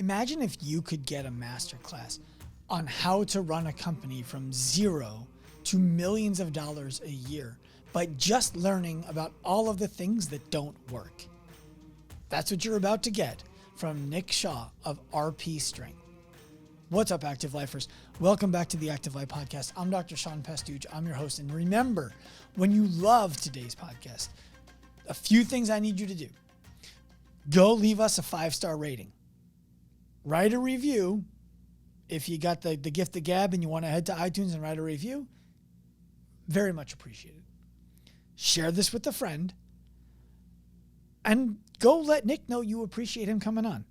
Imagine if you could get a masterclass on how to run a company from zero to millions of dollars a year by just learning about all of the things that don't work. That's what you're about to get from Nick Shaw of RP Strength. What's up, Active Lifers? Welcome back to the Active Life Podcast. I'm Dr. Sean Pastuch. I'm your host. And remember, when you love today's podcast, a few things I need you to do. Go leave us a 5-star rating. Write a review. If you got the gift of gab and you want to head to iTunes and write a review, very much appreciated. Share this with a friend. And go let Nick know you appreciate him coming on.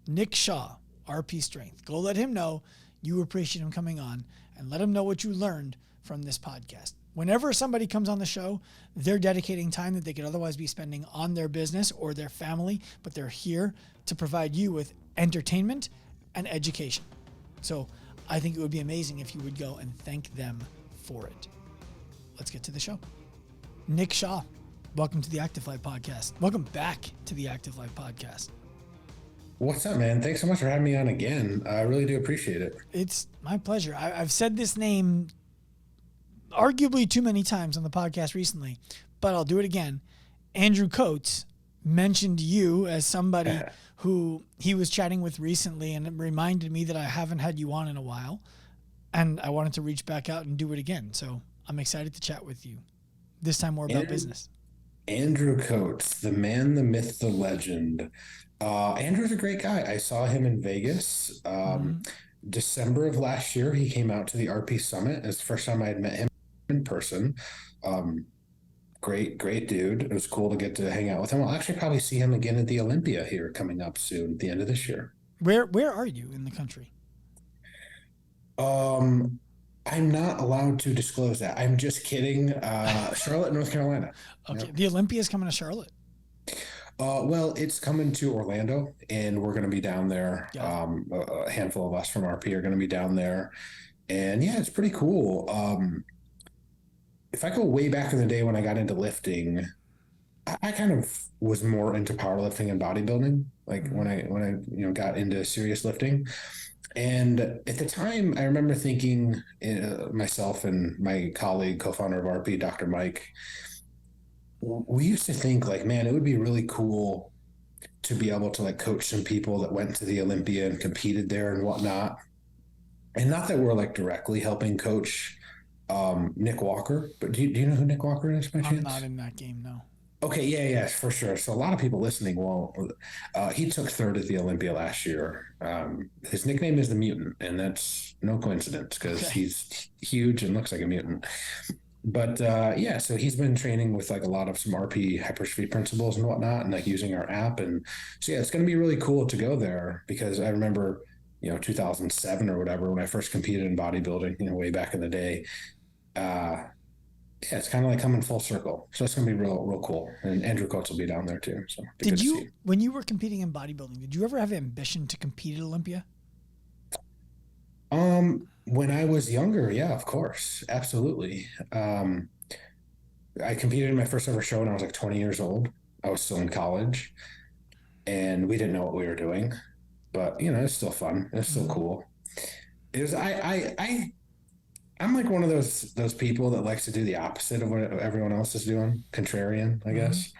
Nick Shaw, RP Strength. Go let him know you appreciate him coming on and let him know what you learned from this podcast. Whenever somebody comes on the show, they're dedicating time that they could otherwise be spending on their business or their family, but they're here to provide you with entertainment and education. So I think it would be amazing if you would go and thank them for it. Let's get to the show. Nick Shaw, welcome to the Active Life Podcast. Welcome back to the Active Life Podcast. What's up, man? Thanks so much for having me on again. I really do appreciate it. It's my pleasure. I've said this name arguably too many times on the podcast recently, but I'll do it again. Andrew Coates mentioned you as somebody who he was chatting with recently, and it reminded me that I haven't had you on in a while, and I wanted to reach back out and do it again. So I'm excited to chat with you. This time more about business. Andrew Coates, the man, the myth, the legend. Andrew's a great guy. I saw him in Vegas. December of last year, he came out to the RP Summit. It's the first time I had met him in person. Great dude. It was cool to get to hang out with him. I'll actually probably see him again at the Olympia here coming up soon at the end of this year. Where are you in the country? I'm not allowed to disclose that. I'm just kidding. Charlotte, North Carolina. Okay. Yep. The Olympia is coming to Charlotte. Well, it's coming to Orlando, and we're going to be down there. Yeah. A handful of us from RP are going to be down there. And yeah, it's pretty cool. If I go way back in the day when I got into lifting, I kind of was more into powerlifting and bodybuilding, like when I got into serious lifting. And at the time, I remember thinking, myself and my colleague, co-founder of RP, Dr. Mike, we used to think like, man, it would be really cool to be able to like coach some people that went to the Olympia and competed there and whatnot. And not that we're like directly helping coach Nick Walker, but do you know who Nick Walker is by chance? I'm not in that game, no. Okay, yeah, for sure. So a lot of people listening won't. He took third at the Olympia last year. His nickname is the Mutant, and that's no coincidence because he's huge and looks like a mutant. But yeah, so he's been training with like a lot of some RP hypertrophy principles and whatnot, and like using our app. And so yeah, it's going to be really cool to go there because I remember, 2007 or whatever when I first competed in bodybuilding, way back in the day. Yeah, it's kind of like coming full circle. So it's going to be real cool. And Andrew Coates will be down there too. So did you, when you were competing in bodybuilding, did you ever have ambition to compete at Olympia? When I was younger, yeah, of course. Absolutely. I competed in my first ever show when I was like 20 years old. I was still in college and we didn't know what we were doing, but it's still fun. It's still cool. It was, I'm like one of those people that likes to do the opposite of what everyone else is doing. Contrarian, I guess.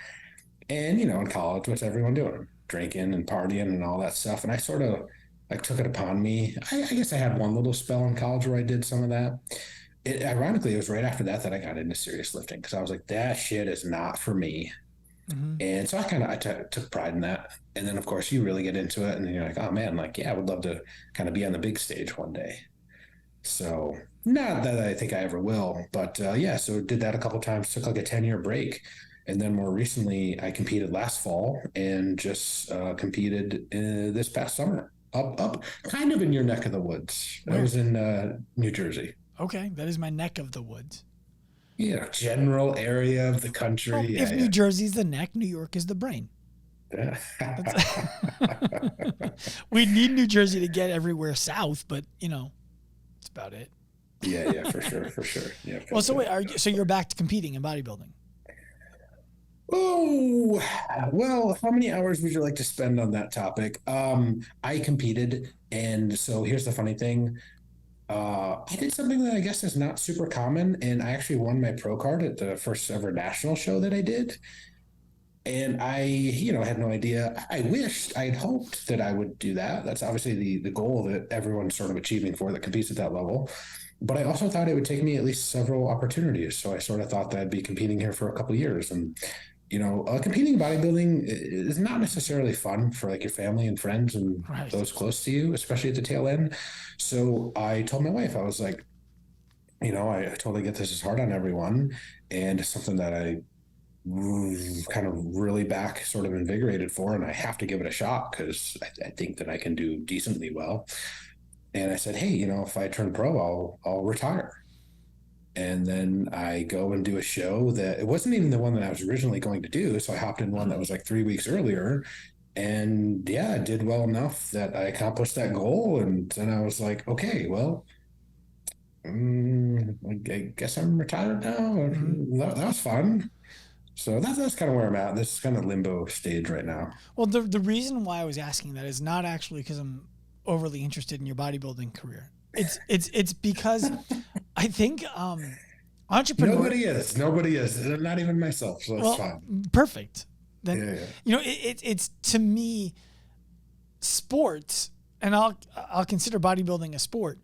And, in college, what's everyone doing? Drinking and partying and all that stuff. And I sort of like took it upon me. I guess I had one little spell in college where I did some of that. Ironically, it was right after that I got into serious lifting because I was like, that shit is not for me. And so I took pride in that. And then, of course, you really get into it. And then you're like, oh, man, like, yeah, I would love to kind of be on the big stage one day. So not that I think I ever will, but yeah, so did that a couple of times, took like a 10-year break. And then more recently, I competed last fall and just competed this past summer up kind of in your neck of the woods. Where? I was in New Jersey. Okay, that is my neck of the woods. General area of the country. Well, if New Jersey's the neck, New York is the brain. Yeah. We need New Jersey to get everywhere south, but that's about it. Yeah, for sure. Yeah. Well, so wait, so you're back to competing in bodybuilding? Oh, well, how many hours would you like to spend on that topic? I competed, and so here's the funny thing. I did something that I guess is not super common, and I actually won my pro card at the first ever national show that I did. And I, had no idea. I wished, I had hoped that I would do that. That's obviously the goal that everyone's sort of achieving for that competes at that level. But I also thought it would take me at least several opportunities. So I sort of thought that I'd be competing here for a couple of years. And competing in bodybuilding is not necessarily fun for like your family and friends and Right. those close to you, especially at the tail end. So I told my wife, I was like, I totally get this is hard on everyone, and it's something that I kind of really back sort of invigorated for, and I have to give it a shot because I think that I can do decently well. And I said, hey, if I turn pro, I'll retire. And then I go and do a show that it wasn't even the one that I was originally going to do. So I hopped in one that was like 3 weeks earlier. And yeah, I did well enough that I accomplished that goal. And then I was like, okay, well, I guess I'm retired now. Mm-hmm. That was fun. So that's kind of where I'm at. This is kind of limbo stage right now. Well, the reason why I was asking that is not actually because I'm overly interested in your bodybuilding career. It's because I think entrepreneur. Nobody is. Nobody is. Not even myself. So it's Well, fine. perfect. Then Yeah, yeah. it's to me sports, and I'll consider bodybuilding a sport.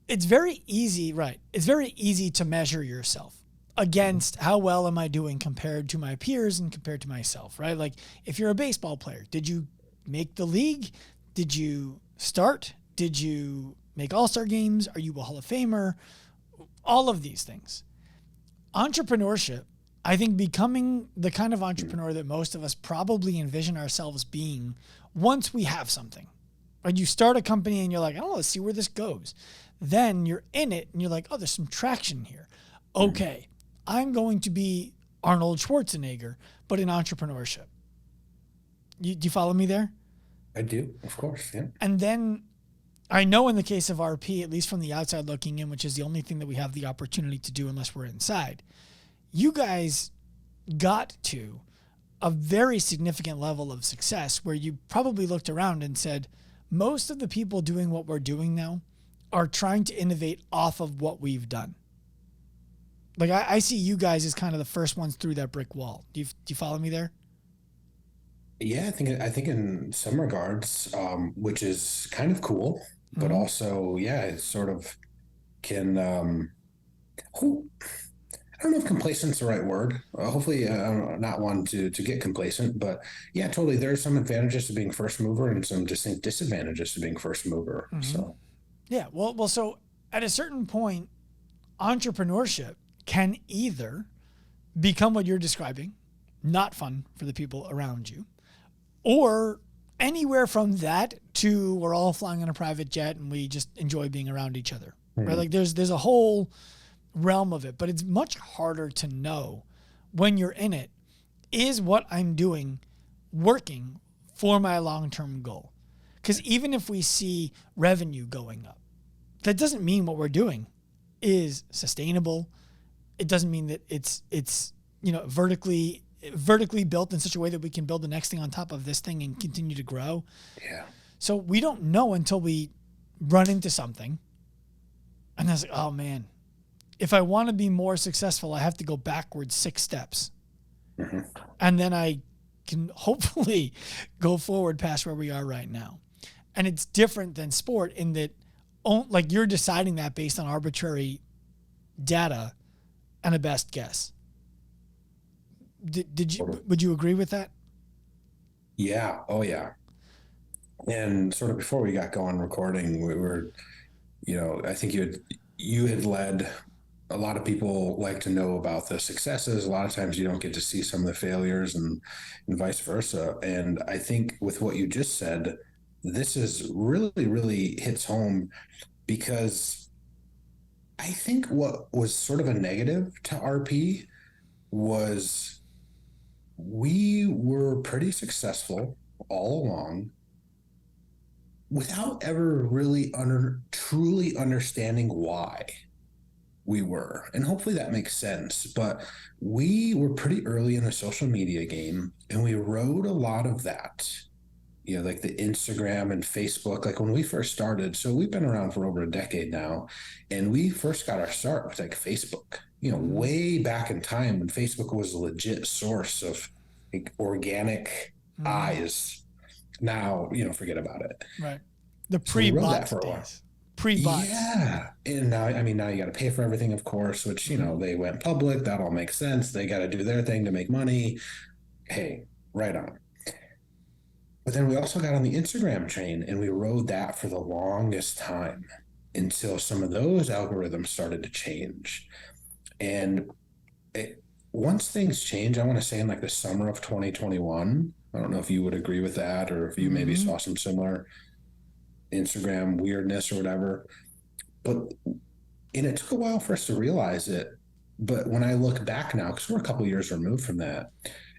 It's very easy, right? It's very easy to measure yourself against how well am I doing compared to my peers and compared to myself, right? Like if you're a baseball player, did you make the league? Did you start? Did you make all-star games? Are you a Hall of Famer? All of these things. Entrepreneurship, I think becoming the kind of entrepreneur that most of us probably envision ourselves being once we have something. Right? You start a company and you're like, oh, let's see where this goes. Then you're in it and you're like, oh, there's some traction here. Okay, I'm going to be Arnold Schwarzenegger, but in entrepreneurship. Do you follow me there? I do, of course. Yeah. And then I know in the case of RP, at least from the outside looking in, which is the only thing that we have the opportunity to do unless we're inside, you guys got to a very significant level of success where you probably looked around and said, most of the people doing what we're doing now are trying to innovate off of what we've done. Like I see you guys as kind of the first ones through that brick wall. Do you follow me there? Yeah, I think in some regards, which is kind of cool, but Mm-hmm. also, yeah, it sort of can. Ho- I don't know if complacent's the right word. Hopefully, I'm not one to get complacent, but yeah, totally. There are some advantages to being first mover and some distinct disadvantages to being first mover. Mm-hmm. So Yeah. Well. So at a certain point, entrepreneurship can either become what you're describing, not fun for the people around you, or anywhere from that to we're all flying on a private jet and we just enjoy being around each other. Right? mhm. Like there's a whole realm of it, but it's much harder to know when you're in it, is what I'm doing working for my long-term goal? Because even if we see revenue going up, that doesn't mean what we're doing is sustainable. It doesn't mean that it's vertically built in such a way that we can build the next thing on top of this thing and continue to grow. Yeah. So we don't know until we run into something. And I was like, oh man, if I want to be more successful, I have to go backwards 6 steps. Mhm. And then I can hopefully go forward past where we are right now. And it's different than sport in that, like, you're deciding that based on arbitrary data and a best guess. Would you agree with that? Yeah. Oh, yeah. And sort of before we got going recording, we were, I think you had led. A lot of people like to know about the successes. A lot of times you don't get to see some of the failures, and vice versa. And I think with what you just said, this is really, really hits home because I think what was sort of a negative to RP was we were pretty successful all along without ever really truly understanding why. we were. And hopefully that makes sense. But we were pretty early in the social media game, and we rode a lot of that, like the Instagram and Facebook, like when we first started. So we've been around for over a decade now, and we first got our start with like Facebook, way back in time when Facebook was a legit source of like organic eyes. Now, forget about it. Right. The So we rode that pre-bots for a while. days. Pre-bots. Yeah. And now, I mean, now you got to pay for everything, of course, which, they went public. That all makes sense. They got to do their thing to make money. Hey, right on. But then we also got on the Instagram train, and we rode that for the longest time until some of those algorithms started to change. And once things change, I want to say in like the summer of 2021, I don't know if you would agree with that, or if you maybe saw some similar Instagram weirdness or whatever. But and it took a while for us to realize it. But when I look back now, because we're a couple of years removed from that,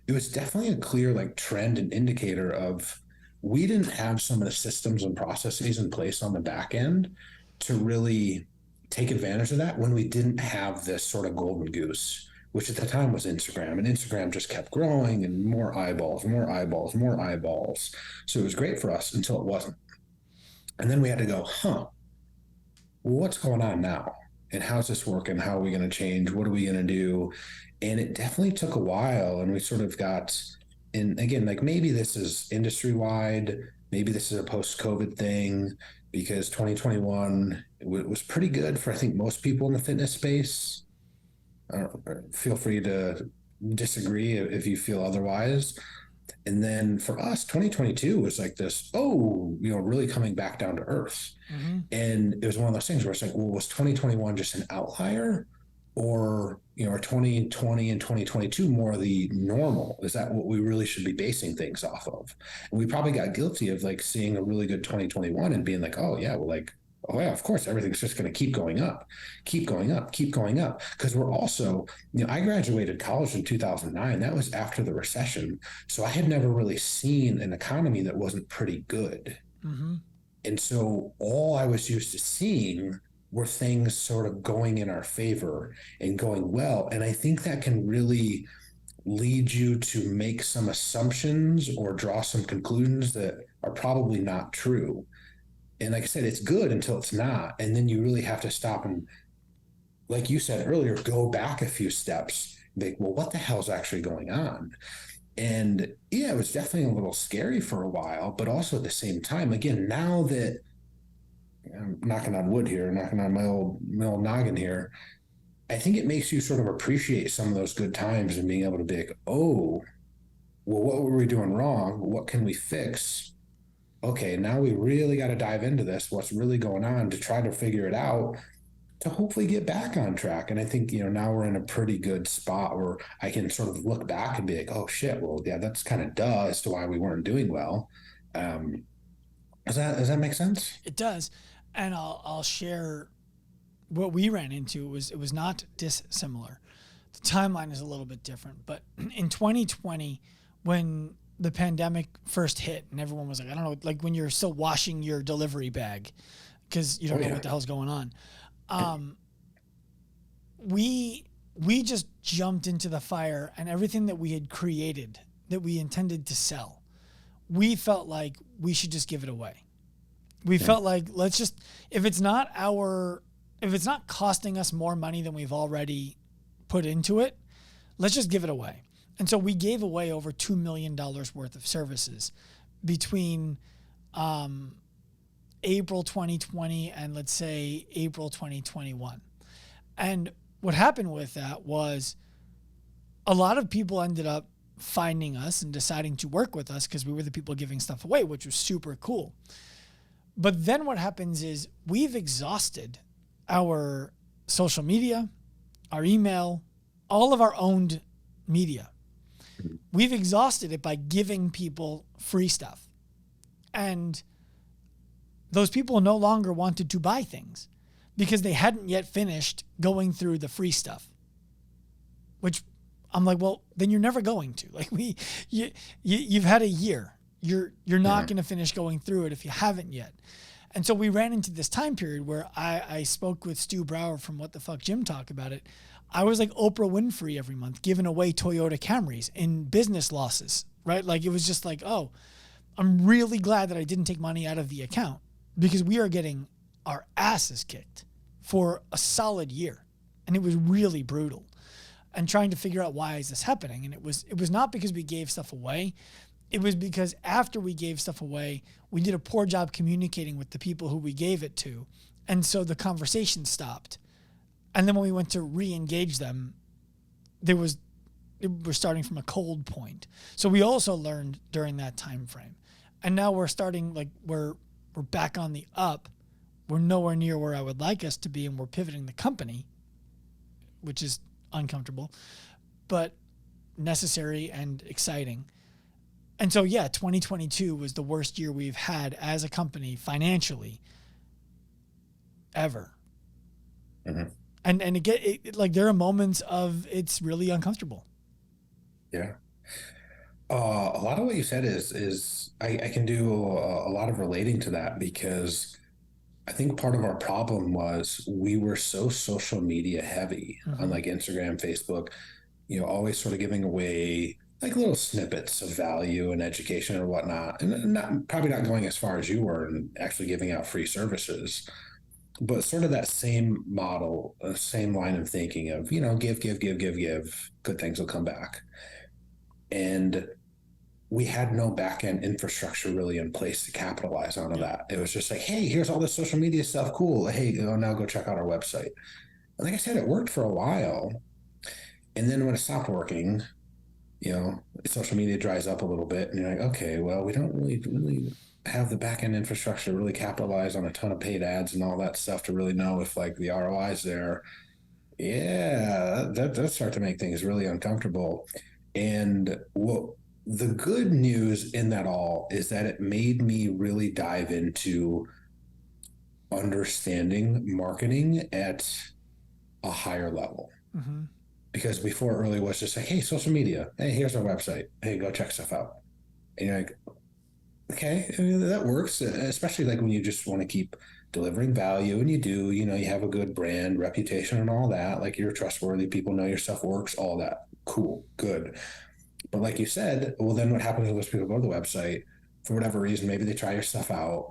it was definitely a clear like trend and indicator of we didn't have some of the systems and processes in place on the back end to really take advantage of that when we didn't have this sort of golden goose, which at the time was Instagram. And Instagram just kept growing and more eyeballs, more eyeballs, more eyeballs. So it was great for us until it wasn't. And then we had to go, well, what's going on now? And how's this working? How are we going to change? What are we going to do? And it definitely took a while. And we sort of got, and again, like maybe this is industry wide, maybe this is a post-COVID thing, because 2021 was pretty good for, I think, most people in the fitness space. Feel free to disagree if you feel otherwise. And then for us, 2022 was like this, really coming back down to earth. And it was one of those things where it's like, well, was 2021 just an outlier? Or, are 2020 and 2022 more the normal? Is that what we really should be basing things off of? And we probably got guilty of like seeing a really good 2021 and being like, oh yeah, well, like, oh yeah, of course, everything's just going to keep going up, keep going up, keep going up. Because we're also, I graduated college in 2009. That was after the recession. So I had never really seen an economy that wasn't pretty good. And so all I was used to seeing were things sort of going in our favor and going well. And I think that can really lead you to make some assumptions or draw some conclusions that are probably not true. And like I said, it's good until it's not. And then you really have to stop and, like you said earlier, go back a few steps. Like, well, what the hell's actually going on? And yeah, it was definitely a little scary for a while, but also at the same time, again, now that I'm knocking on wood here, knocking on my old noggin here, I think it makes you sort of appreciate some of those good times and being able to be like, oh, well, what were we doing wrong? What can we fix? Okay, now we really got to dive into this, what's really going on, to try to figure it out, to hopefully get back on track. And I think, now we're in a pretty good spot where I can sort of look back and be like, oh shit, well, yeah, that's kind of duh as to why we weren't doing well. Does that make sense? It does. And I'll share what we ran into. It was not dissimilar. The timeline is a little bit different, but in 2020, when the pandemic first hit and everyone was like, I don't know, like when you're still washing your delivery bag because you don't know what the hell's going on. We just jumped into the fire, and everything that we had created that we intended to sell, we felt like we should just give it away. We felt like, let's just, if it's not costing us more money than we've already put into it, let's just give it away. And so we gave away over $2 million worth of services between April 2020 and, let's say, April 2021. And what happened with that was a lot of people ended up finding us and deciding to work with us because we were the people giving stuff away, which was super cool. But then what happens is we've exhausted our social media, our email, all of our owned media. We've exhausted it by giving people free stuff. And those people no longer wanted to buy things because they hadn't yet finished going through the free stuff, which I'm like, well, then you're never going to. Like you've had a year. You're not going to finish going through it if you haven't yet. And so we ran into this time period where I spoke with Stu Brower from What the Fuck Jim Talk about it. I was like Oprah Winfrey every month, giving away Toyota Camrys in business losses, right? Like it was just like, oh, I'm really glad that I didn't take money out of the account because we are getting our asses kicked for a solid year. And it was really brutal. And trying to figure out why is this happening. And it was not because we gave stuff away. It was because after we gave stuff away, we did a poor job communicating with the people who we gave it to. And so the conversation stopped. And then when we went to re-engage them, we're starting from a cold point. So we also learned during that time frame. And now we're starting, like, we're back on the up. We're nowhere near where I would like us to be, and we're pivoting the company, which is uncomfortable, but necessary and exciting. And so, yeah, 2022 was the worst year we've had as a company financially ever. Mm-hmm. And like there are moments of it's really uncomfortable. Yeah. A lot of what you said is I can do a lot of relating to that because I think part of our problem was we were so social media heavy on like Instagram, Facebook, always sort of giving away like little snippets of value and education or whatnot, and probably not going as far as you were and actually giving out free services, but sort of that same model, same line of thinking of, give, good things will come back. And we had no back end infrastructure really in place to capitalize on that. It was just like, hey, here's all this social media stuff. Cool. Hey, now go check out our website. And like I said, it worked for a while. And then when it stopped working, social media dries up a little bit and you're like, okay, well, we don't really have the back end infrastructure to really capitalize on a ton of paid ads and all that stuff to really know if like the ROI is there. Yeah, that does start to make things really uncomfortable. And the good news in that all is that it made me really dive into understanding marketing at a higher level. Mm-hmm. Because before it really was just like, hey, social media, hey, here's our website, hey, go check stuff out. And you're like, okay, I mean, that works, especially like when you just want to keep delivering value and you do, you have a good brand reputation and all that, like you're trustworthy, people know your stuff works, all that. Cool, good. But like you said, well, then what happens when those people go to the website for whatever reason? Maybe they try your stuff out.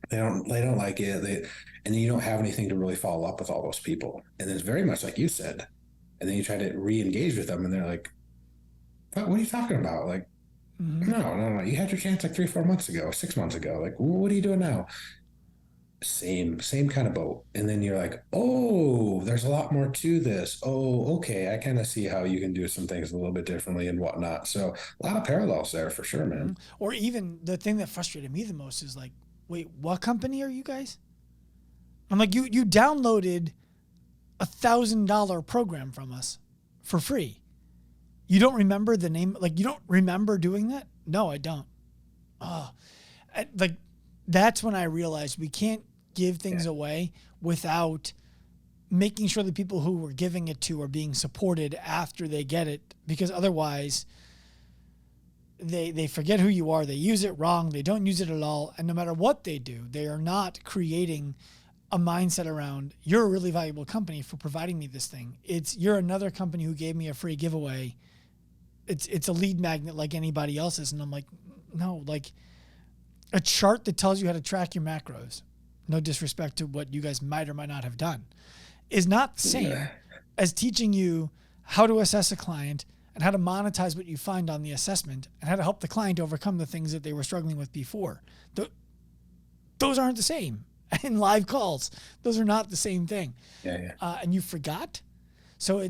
They don't like it. And then you don't have anything to really follow up with all those people. And then it's very much like you said. And then you try to re-engage with them, and they're like, "What are you talking about? Like, no. You had your chance like 3-4 months ago, 6 months ago. Like, what are you doing now?" Same kind of boat. And then you're like, oh, there's a lot more to this. Oh, okay. I kind of see how you can do some things a little bit differently and whatnot. So a lot of parallels there for sure, man. Or even the thing that frustrated me the most is like, wait, what company are you guys? I'm like, you downloaded $1,000 program from us for free. You don't remember the name? Like, you don't remember doing that? No, I don't. Oh, like that's when I realized we can't give things away without making sure the people who we're giving it to are being supported after they get it, because otherwise they forget who you are. They use it wrong. They don't use it at all. And no matter what they do, they are not creating a mindset around, you're a really valuable company for providing me this thing. You're another company who gave me a free giveaway. It's a lead magnet like anybody else's. And I'm like, no, like a chart that tells you how to track your macros, no disrespect to what you guys might or might not have done, is not the same as teaching you how to assess a client and how to monetize what you find on the assessment and how to help the client overcome the things that they were struggling with before. Those aren't the same. In live calls, those are not the same thing. And you forgot. So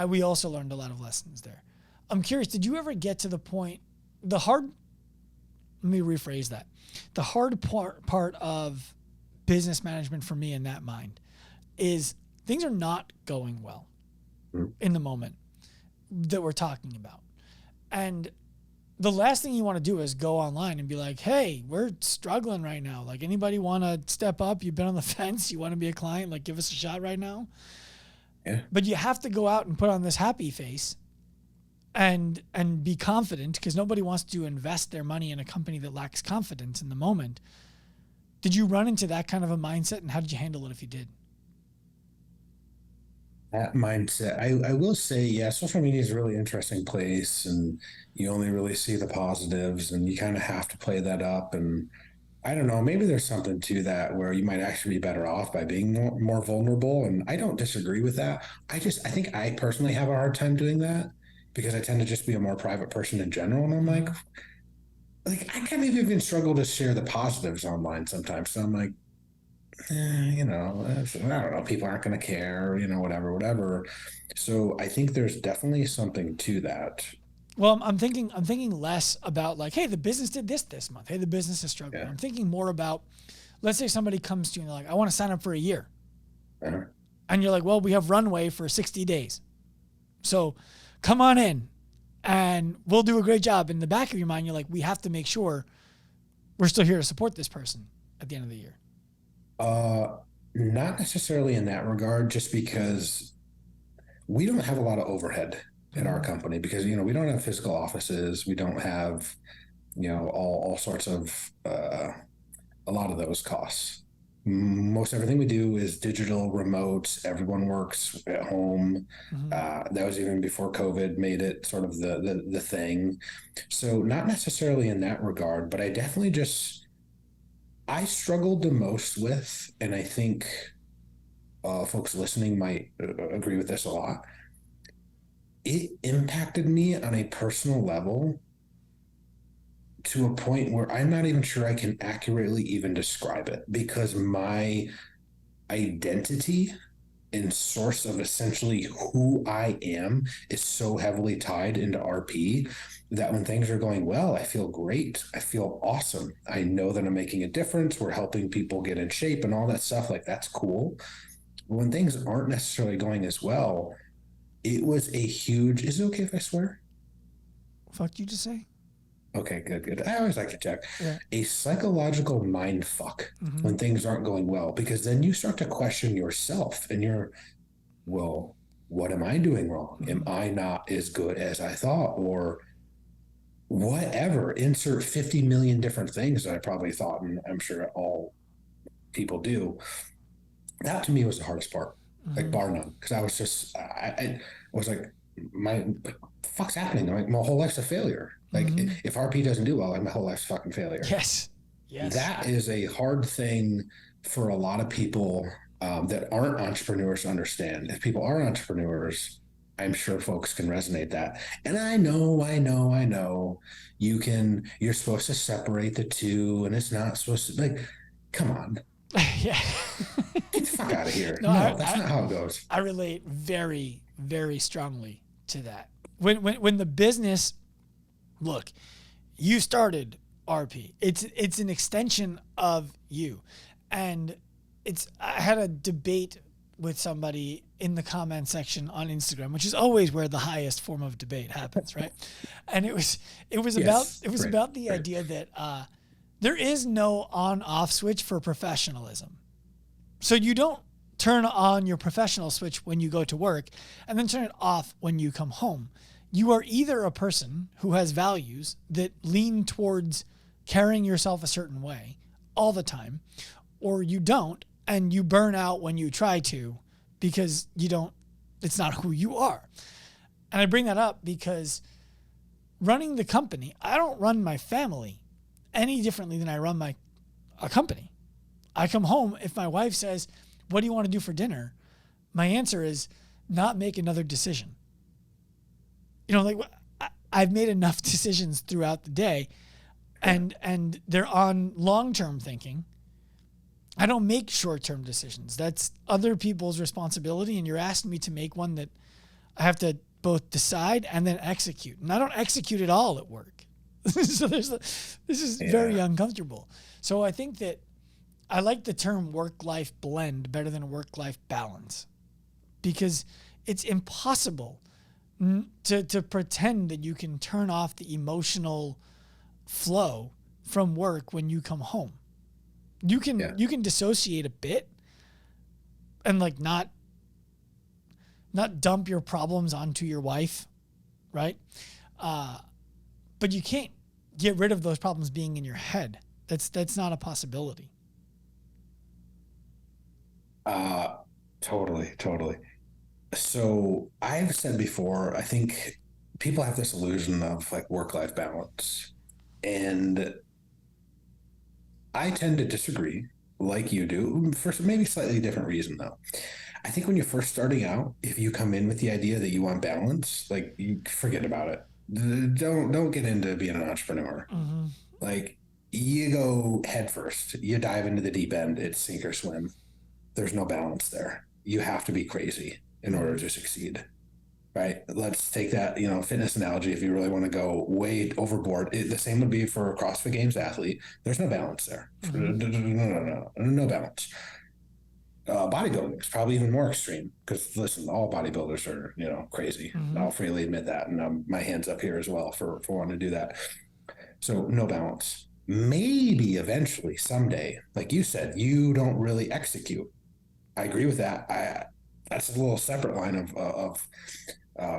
we also learned a lot of lessons there. I'm curious, did you ever get to the point, let me rephrase that. The hard part of business management for me in that mind is things are not going well in the moment that we're talking about. And the last thing you want to do is go online and be like, hey, we're struggling right now. Like, anybody want to step up? You've been on the fence. You want to be a client? Like, give us a shot right now. Yeah. But you have to go out and put on this happy face and be confident, because nobody wants to invest their money in a company that lacks confidence in the moment. Did you run into that kind of a mindset, and how did you handle it if you did? That mindset, I will say, yeah, social media is a really interesting place, and you only really see the positives, and you kind of have to play that up. And I don't know, maybe there's something to that where you might actually be better off by being more vulnerable. And I don't disagree with that. I think I personally have a hard time doing that because I tend to just be a more private person in general. And I'm Mm-hmm. like, I kind of even struggle to share the positives online sometimes. So I'm like, I don't know, people aren't going to care, whatever. So I think there's definitely something to that. Well, I'm thinking less about like, hey, the business did this month. Hey, the business is struggling. Yeah. I'm thinking more about, let's say somebody comes to you and they're like, I want to sign up for a year. Uh, And you're like, well, we have runway for 60 days. So come on in and we'll do a great job. In the back of your mind, you're like, we have to make sure we're still here to support this person at the end of the year. uh, Not necessarily in that regard, just because we don't have a lot of overhead at our Mm-hmm. company because, we don't have physical offices. We don't have, all sorts of, a lot of those costs. Most everything we do is digital, remote. Everyone works at home. Mm-hmm. That was even before COVID made it sort of the thing. So not necessarily in that regard, but I struggled the most with, and I think folks listening might agree with this a lot. It impacted me on a personal level to a point where I'm not even sure I can accurately even describe it because my identity and source of essentially who I am is so heavily tied into RP that when things are going well, I feel great. I feel awesome. I know that I'm making a difference. We're helping people get in shape and all that stuff. Like, that's cool. But when things aren't necessarily going as well, it was a huge. Is it okay if I swear? Fuck you just say? Okay, good. I always like to check. Yeah. A psychological mind fuck Mm-hmm. when things aren't going well, because then you start to question yourself and well, what am I doing wrong? Am Mm-hmm. I not as good as I thought? Or whatever, insert 50 million different things that I probably thought, and I'm sure all people do. That to me was the hardest part, like Mm-hmm. bar none, because I was just, I was like, what the fuck's happening? Like, my whole life's a failure. Like, Mm-hmm. if RP doesn't do well, like, my whole life's a fucking failure. Yes. Yes. That is a hard thing for a lot of people that aren't entrepreneurs to understand. If people are entrepreneurs, I'm sure folks can resonate that. And I know you're supposed to separate the two, and it's not supposed to, like, come on, Yeah. get the fuck out of here. No, No, that's not how it goes. I relate very, very strongly to that. When the business, look, you started RP. It's an extension of you. And I had a debate with somebody in the comment section on Instagram, which is always where the highest form of debate happens, right? And Yes, it was great, about the great. idea that there is no on off switch for professionalism. So you don't turn on your professional switch when you go to work and then turn it off when you come home. You are either a person who has values that lean towards carrying yourself a certain way all the time, or you don't, and you burn out when you try to because it's not who you are. And I bring that up because running the company, I don't run my family any differently than I run a company. I come home, if my wife says, what do you want to do for dinner? My answer is not make another decision. Like I've made enough decisions throughout the day and they're on long-term thinking. I don't make short-term decisions. That's other people's responsibility. And you're asking me to make one that I have to both decide and then execute. And I don't execute at all at work. So this is very Yeah, uncomfortable. So I think that I like the term work-life blend better than work-life balance because it's impossible to pretend that you can turn off the emotional flow from work when you come home. yeah, You can dissociate a bit and like not dump your problems onto your wife right? Uh, but you can't get rid of those problems being in your head. That's not a possibility. Uh, totally, totally. So I've said before, I think people have this illusion of like work-life balance. And I tend to disagree, like you do, for maybe slightly different reason though. I think when you're first starting out, if you come in with the idea that you want balance, like you forget about it. Don't get into being an entrepreneur. Mm-hmm. Like you go head first, you dive into the deep end, it's sink or swim. There's no balance there. You have to be crazy in order Mm-hmm. to succeed. Right. Let's take that, fitness analogy. If you really want to go way overboard, the same would be for a CrossFit Games athlete. There's no balance there. Mm-hmm. No balance. Bodybuilding is probably even more extreme because listen, all bodybuilders are, crazy. Mm-hmm. I'll freely admit that. And my hands up here as well for wanting to do that. So no balance. Maybe eventually someday, like you said, you don't really execute. I agree with that. That's a little separate line of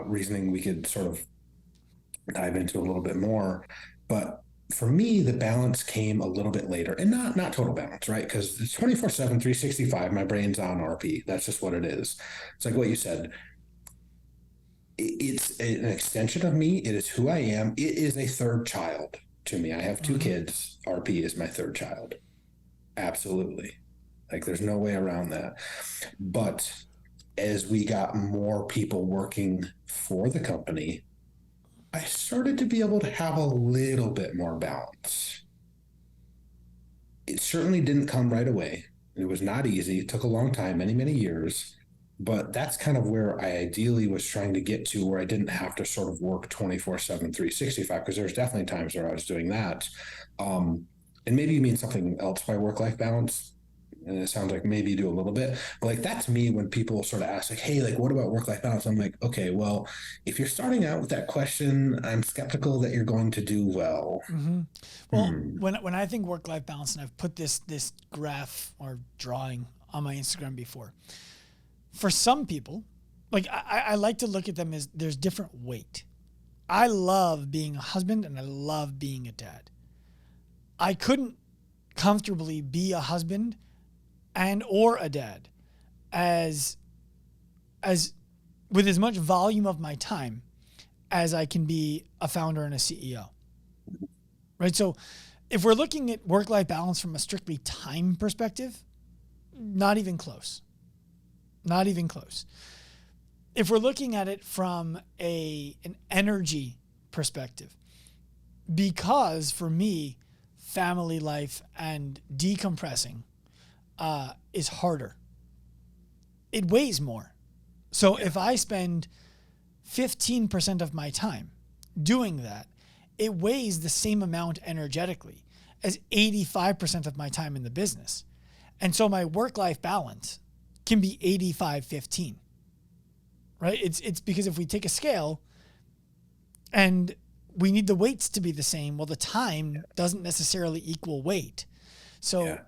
reasoning we could sort of dive into a little bit more. But for me, the balance came a little bit later, and not total balance, right? Because it's 24/7, 365. My brain's on RP. That's just what it is. It's like what you said. It's an extension of me. It is who I am. It is a third child to me. I have two Mm-hmm. kids. RP is my third child. Absolutely. Like there's no way around that. But as we got more people working for the company, I started to be able to have a little bit more balance. It certainly didn't come right away. It was not easy. It took a long time, many, many years. But that's kind of where I ideally was trying to get to, where I didn't have to sort of work 24/7, 365, because there's definitely times where I was doing that. And maybe you mean something else by work life balance. And it sounds like maybe you do a little bit, but like that's me when people sort of ask, like, hey, like, what about work life balance? I'm like, okay, well, if you're starting out with that question, I'm skeptical that you're going to do well. Mm-hmm. Well, Hmm. when I think work life balance, and I've put this graph or drawing on my Instagram before, for some people, like I like to look at them as there's different weight. I love being a husband and I love being a dad. I couldn't comfortably be a husband and or a dad as as with as much volume of my time as I can be a founder and a CEO. Right? So if we're looking at work-life balance from a strictly time perspective, not even close. Not even close. If we're looking at it from an energy perspective, because for me, family life and decompressing is harder. It weighs more. So if I spend 15% of my time doing that, it weighs the same amount energetically as 85% of my time in the business. And so my work-life balance can be 85-15, right? It's because if we take a scale and we need the weights to be the same, well, the time doesn't necessarily equal weight. So Yeah.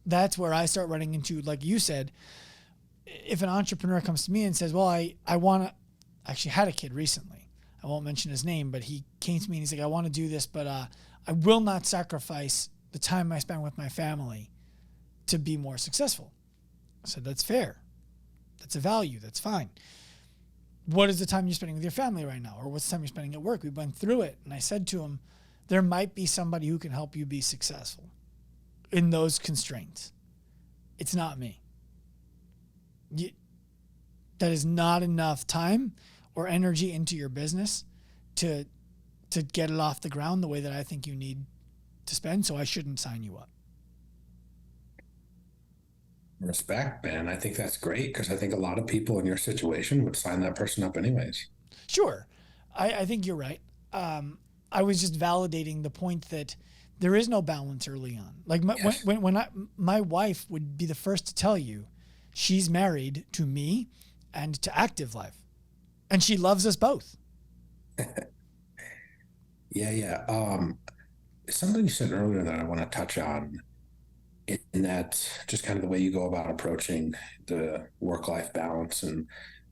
that's where I start running into, like you said, if an entrepreneur comes to me and says, well, I want to, I actually had a kid recently. I won't mention his name, but he came to me and he's like, I want to do this, but I will not sacrifice the time I spend with my family to be more successful. I said, that's fair. That's a value. That's fine. What is the time you're spending with your family right now? Or what's the time you're spending at work? We went through it. And I said to him, there might be somebody who can help you be successful in those constraints. It's not me. That is not enough time or energy into your business to get it off the ground the way that I think you need to spend. So I shouldn't sign you up. Respect, man. I think that's great because I think a lot of people in your situation would sign that person up anyways. Sure. I think you're right. I was just validating the point that there is no balance early on. Like Yes. my wife would be the first to tell you she's married to me and to Active Life. And she loves us both. Yeah, yeah. Something you said earlier that I want to touch on in that just kind of the way you go about approaching the work-life balance and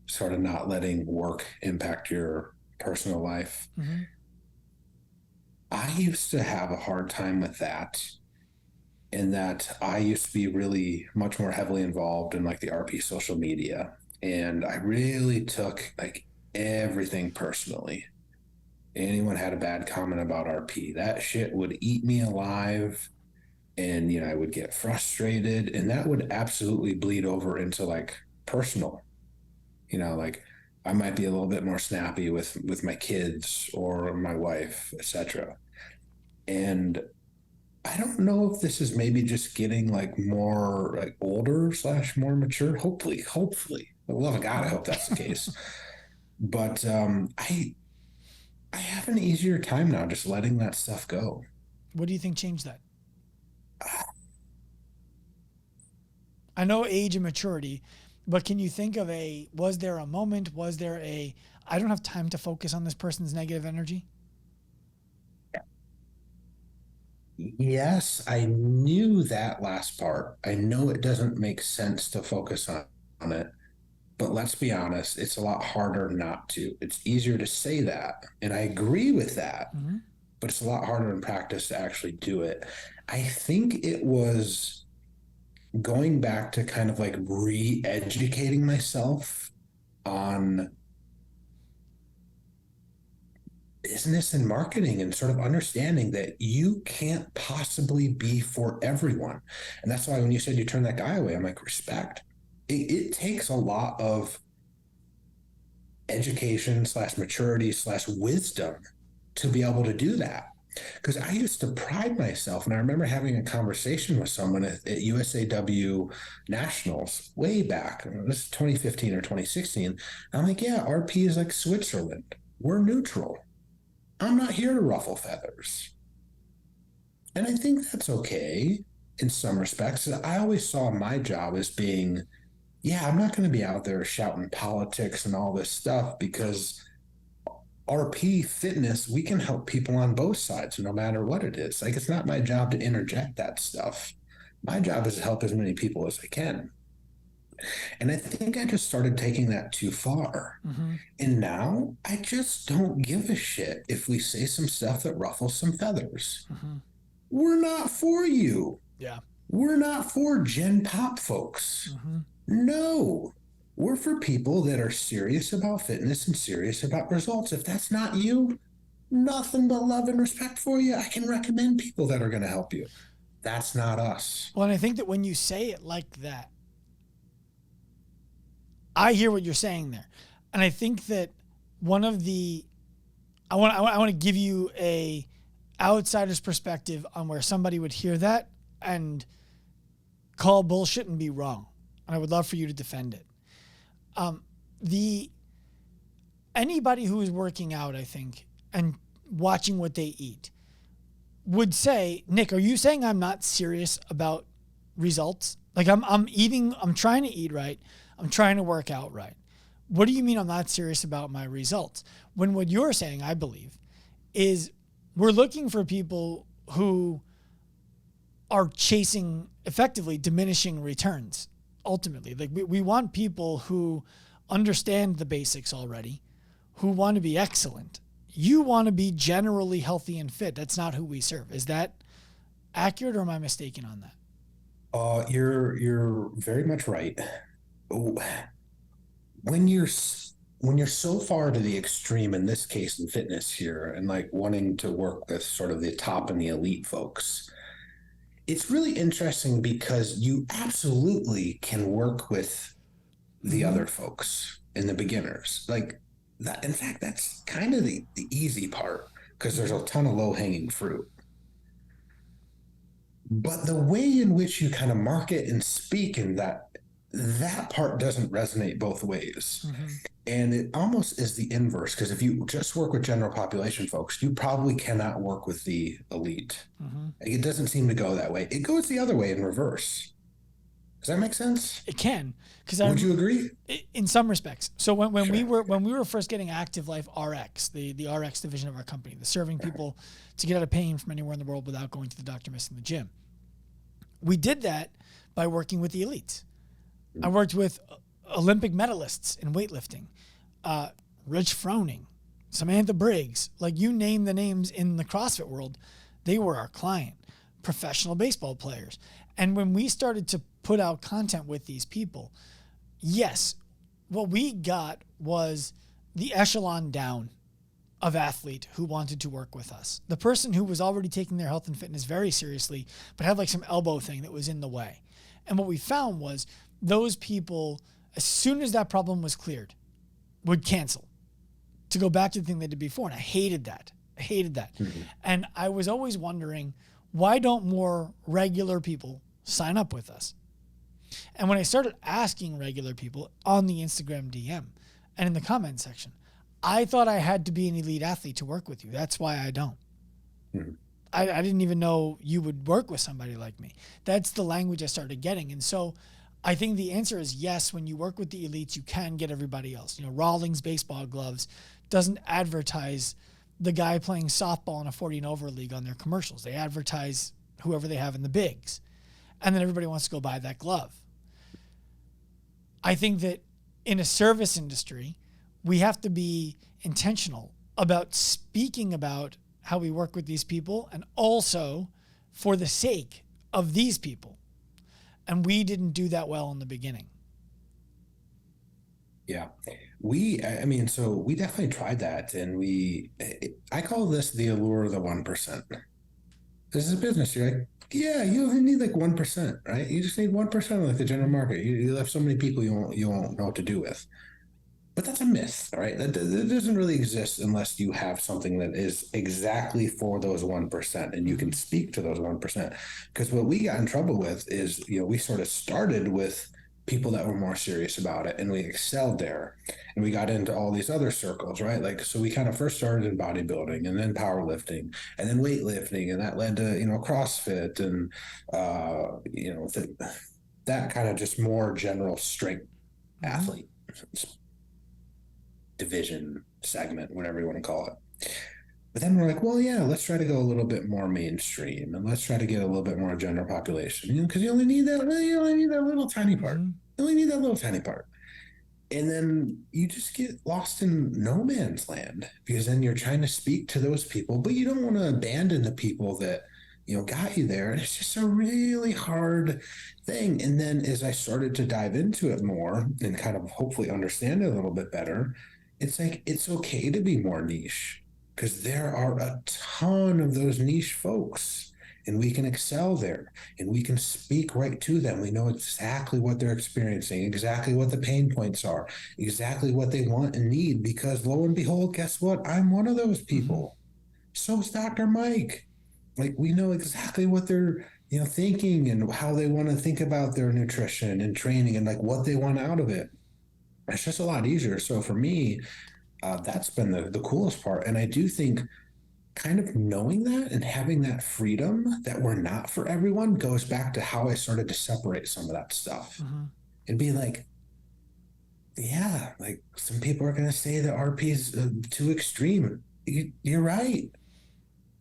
sort of not letting work impact your personal life. Mm-hmm. I used to have a hard time with that, in that I used to be really much more heavily involved in like the RP social media. And I really took like everything personally. Anyone had a bad comment about RP, that shit would eat me alive. And, I would get frustrated, and that would absolutely bleed over into like personal, like I might be a little bit more snappy with my kids or my wife, etc. And I don't know if this is maybe just getting like more like older slash more mature. Hopefully. For the love of God, I hope that's the case. But I have an easier time now just letting that stuff go. What do you think changed that? I know age and maturity, but can you think of was there a moment, I don't have time to focus on this person's negative energy? Yes, I knew that last part. I know it doesn't make sense to focus on it, but let's be honest, it's a lot harder not to. It's easier to say that, and I agree with that, Mm-hmm. but it's a lot harder in practice to actually do it. I think it was going back to kind of like re-educating myself on business and marketing, and sort of understanding that you can't possibly be for everyone. And that's why when you said you turned that guy away, I'm like, respect. It takes a lot of education slash maturity slash wisdom to be able to do that. Because I used to pride myself, and I remember having a conversation with someone at USAW Nationals way back. This is 2015 or 2016. I'm like, yeah, RP is like Switzerland. We're neutral. I'm not here to ruffle feathers. And I think that's okay in some respects. I always saw my job as being, yeah, I'm not going to be out there shouting politics and all this stuff, because RP fitness, we can help people on both sides, no matter what it is. Like, it's not my job to interject that stuff. My job is to help as many people as I can. And I think I just started taking that too far. Mm-hmm. And now I just don't give a shit if we say some stuff that ruffles some feathers. Mm-hmm. We're not for you. Yeah. We're not for Gen Pop folks. Mm-hmm. No. We're for people that are serious about fitness and serious about results. If that's not you, nothing but love and respect for you. I can recommend people that are going to help you. That's not us. Well, and I think that when you say it like that, I hear what you're saying there. And I think that one of the, I want to give you a outsider's perspective on where somebody would hear that and call bullshit and be wrong. And I would love for you to defend it. Anybody who is working out, I think, and watching what they eat would say, Nick, are you saying I'm not serious about results? Like I'm trying to eat right. I'm trying to work out right. What do you mean I'm not serious about my results? When what you're saying, I believe, is we're looking for people who are chasing effectively diminishing returns. Ultimately, like we want people who understand the basics already, who want to be excellent. You want to be generally healthy and fit. That's not who we serve. Is that accurate, or am I mistaken on that? You're very much right. When you're so far to the extreme, in this case in fitness here, and like wanting to work with sort of the top and the elite folks, it's really interesting because you absolutely can work with the other folks and the beginners. Like that, in fact, that's kind of the easy part, because there's a ton of low-hanging fruit. But the way in which you kind of market and speak, and that part doesn't resonate both ways. Mm-hmm. And it almost is the inverse, because if you just work with general population folks, you probably cannot work with the elite. Mm-hmm. It doesn't seem to go that way. It goes the other way in reverse. Does that make sense? It can, because would you agree? In some respects. So when Sure. we were first getting Active Life RX, the RX division of our company, the serving people to get out of pain from anywhere in the world without going to the doctor, missing the gym. We did that by working with the elites. I worked with Olympic medalists in weightlifting, Rich Froning, Samantha Briggs, like you name the names in the CrossFit world, they were our client, professional baseball players. And when we started to put out content with these people, yes, what we got was the echelon down of athlete who wanted to work with us. The person who was already taking their health and fitness very seriously, but had like some elbow thing that was in the way. And what we found was those people, as soon as that problem was cleared, would cancel to go back to the thing they did before. And I hated that. Mm-hmm. And I was always wondering, why don't more regular people sign up with us? And when I started asking regular people on the Instagram DM and in the comment section, I thought I had to be an elite athlete to work with you. That's why I don't. Mm-hmm. I didn't even know you would work with somebody like me. That's the language I started getting. And so I think the answer is yes. When you work with the elites, you can get everybody else. You know, Rawlings Baseball Gloves doesn't advertise the guy playing softball in a 40 and over league on their commercials. They advertise whoever they have in the bigs. And then everybody wants to go buy that glove. I think that in a service industry, we have to be intentional about speaking about how we work with these people and also for the sake of these people. And we didn't do that well in the beginning. Yeah, I mean, so we definitely tried that. And I call this the allure of the 1%. This is a business. You're like, yeah, you only need like 1%, right? You just need 1% of like the general market. You have so many people you won't know what to do with. But that's a myth, right? That doesn't really exist unless you have something that is exactly for those 1%, and you can speak to those 1%. Because what we got in trouble with is, we sort of started with people that were more serious about it, and we excelled there, and we got into all these other circles, right? Like, so we kind of first started in bodybuilding, and then powerlifting, and then weightlifting, and that led to CrossFit, and that kind of just more general strength athlete division, segment, whatever you want to call it. But then we're like, well, yeah, let's try to go a little bit more mainstream, and let's try to get a little bit more general population, because you only need that little tiny part. You only need that little tiny part. And then you just get lost in no man's land, because then you're trying to speak to those people, but you don't want to abandon the people that got you there. And it's just a really hard thing. And then as I started to dive into it more and kind of hopefully understand it a little bit better, it's like, it's okay to be more niche, because there are a ton of those niche folks, and we can excel there, and we can speak right to them. We know exactly what they're experiencing, exactly what the pain points are, exactly what they want and need, because lo and behold, guess what? I'm one of those people. So is Dr. Mike. Like, we know exactly what they're thinking, and how they want to think about their nutrition and training, and like what they want out of it. It's just a lot easier. So for me, that's been the coolest part. And I do think kind of knowing that and having that freedom that we're not for everyone goes back to how I started to separate some of that stuff and be like, yeah, like some people are going to say that RP is too extreme. You're right.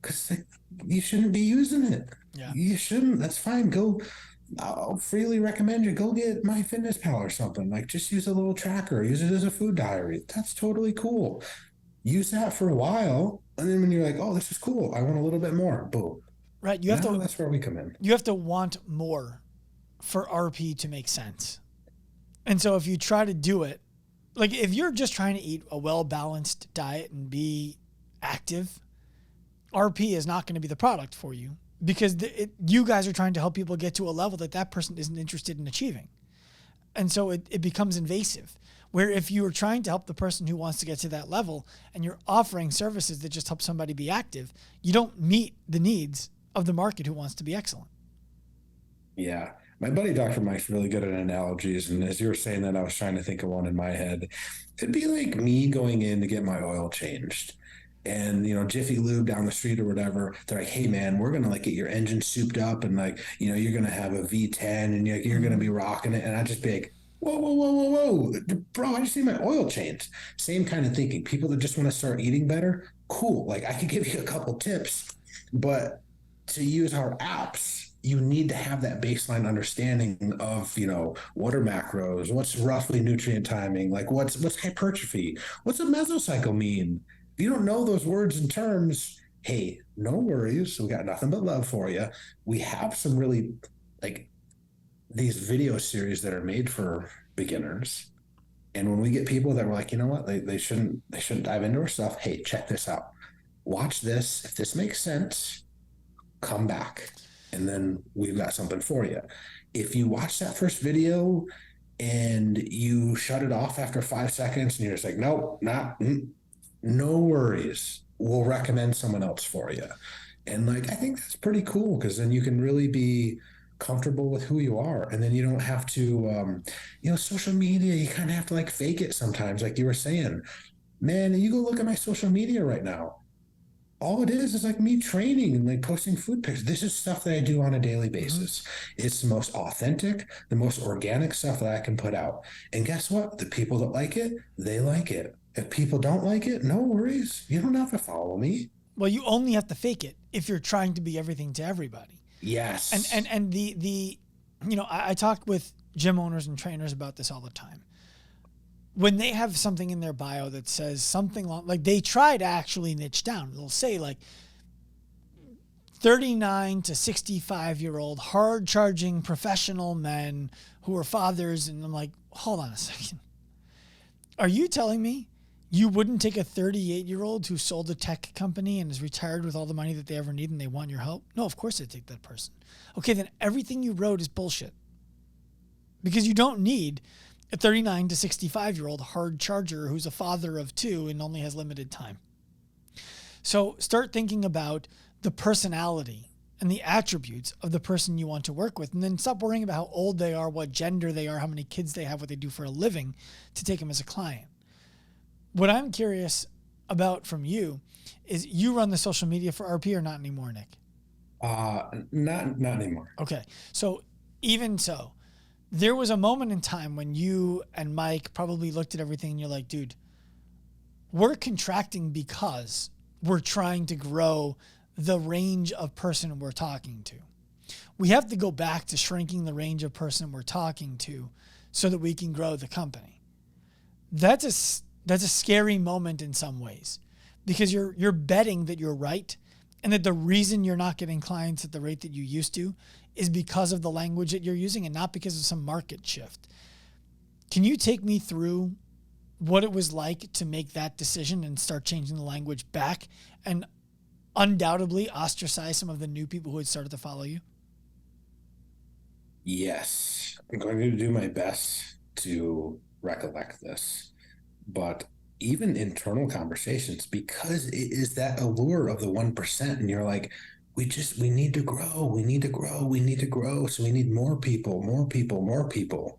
Because like, you shouldn't be using it. Yeah. You shouldn't. That's fine. I'll freely recommend you go get MyFitnessPal or something. Like, just use a little tracker, use it as a food diary. That's totally cool. Use that for a while, and then when you're like, oh, this is cool, I want a little bit more, boom. Right. That's where we come in. You have to want more for RP to make sense. And so if you try to do it, like if you're just trying to eat a well-balanced diet and be active, RP is not going to be the product for you, because you guys are trying to help people get to a level that person isn't interested in achieving. And so it becomes invasive, where if you are trying to help the person who wants to get to that level and you're offering services that just help somebody be active, you don't meet the needs of the market who wants to be excellent. Yeah. My buddy, Dr. Mike's really good at analogies. And as you were saying that, I was trying to think of one in my head. It'd be like me going in to get my oil changed. And, Jiffy Lube down the street or whatever, they're like, hey, man, we're going to like get your engine souped up, and like, you're going to have a V10, and you're going to be rocking it. And I'd just be like, whoa, whoa, whoa, whoa, whoa, bro, I just need my oil changed. Same kind of thinking. People that just want to start eating better, cool. Like, I could give you a couple tips, but to use our apps, you need to have that baseline understanding of, what are macros, what's roughly nutrient timing, like what's hypertrophy, what's a mesocycle mean? you don't know those words and terms, hey, no worries. We got nothing but love for you. We have some really like these video series that are made for beginners. And when we get people that were like, you know what, they shouldn't dive into our stuff. Hey, check this out. Watch this. If this makes sense, come back. And then we've got something for you. If you watch that first video and you shut it off after 5 seconds and you're just like, nope, no worries. We'll recommend someone else for you. And like, I think that's pretty cool because then you can really be comfortable with who you are. And then you don't have to, social media, you kind of have to like fake it sometimes. Like you were saying, man, you go look at my social media right now. All it is like me training and like posting food pictures. This is stuff that I do on a daily basis. It's the most authentic, the most organic stuff that I can put out. And guess what? The people that like it, they like it. If people don't like it, no worries. You don't have to follow me. Well, you only have to fake it if you're trying to be everything to everybody. Yes. And the I talk with gym owners and trainers about this all the time. When they have something in their bio that says something like they try to actually niche down. They'll say like 39 to 65-year-old hard charging professional men who are fathers. And I'm like, hold on a second. Are you telling me you wouldn't take a 38-year-old who sold a tech company and is retired with all the money that they ever need and they want your help? No, of course I'd take that person. Okay, then everything you wrote is bullshit. Because you don't need a 39 to 65-year-old hard charger who's a father of two and only has limited time. So start thinking about the personality and the attributes of the person you want to work with, and then stop worrying about how old they are, what gender they are, how many kids they have, what they do for a living to take them as a client. What I'm curious about from you is you run the social media for RP or not anymore, Nick? Not anymore. Okay. So even so, there was a moment in time when you and Mike probably looked at everything and you're like, dude, we're contracting because we're trying to grow the range of person we're talking to. We have to go back to shrinking the range of person we're talking to so that we can grow the company. That's a scary moment in some ways because you're betting that you're right and that the reason you're not getting clients at the rate that you used to is because of the language that you're using and not because of some market shift. Can you take me through what it was like to make that decision and start changing the language back and undoubtedly ostracize some of the new people who had started to follow you? Yes. I'm going to do my best to recollect this. But even internal conversations, because it is that allure of the 1%, and you're like, we need to grow, we need to grow, we need to grow. So we need more people, more people, more people.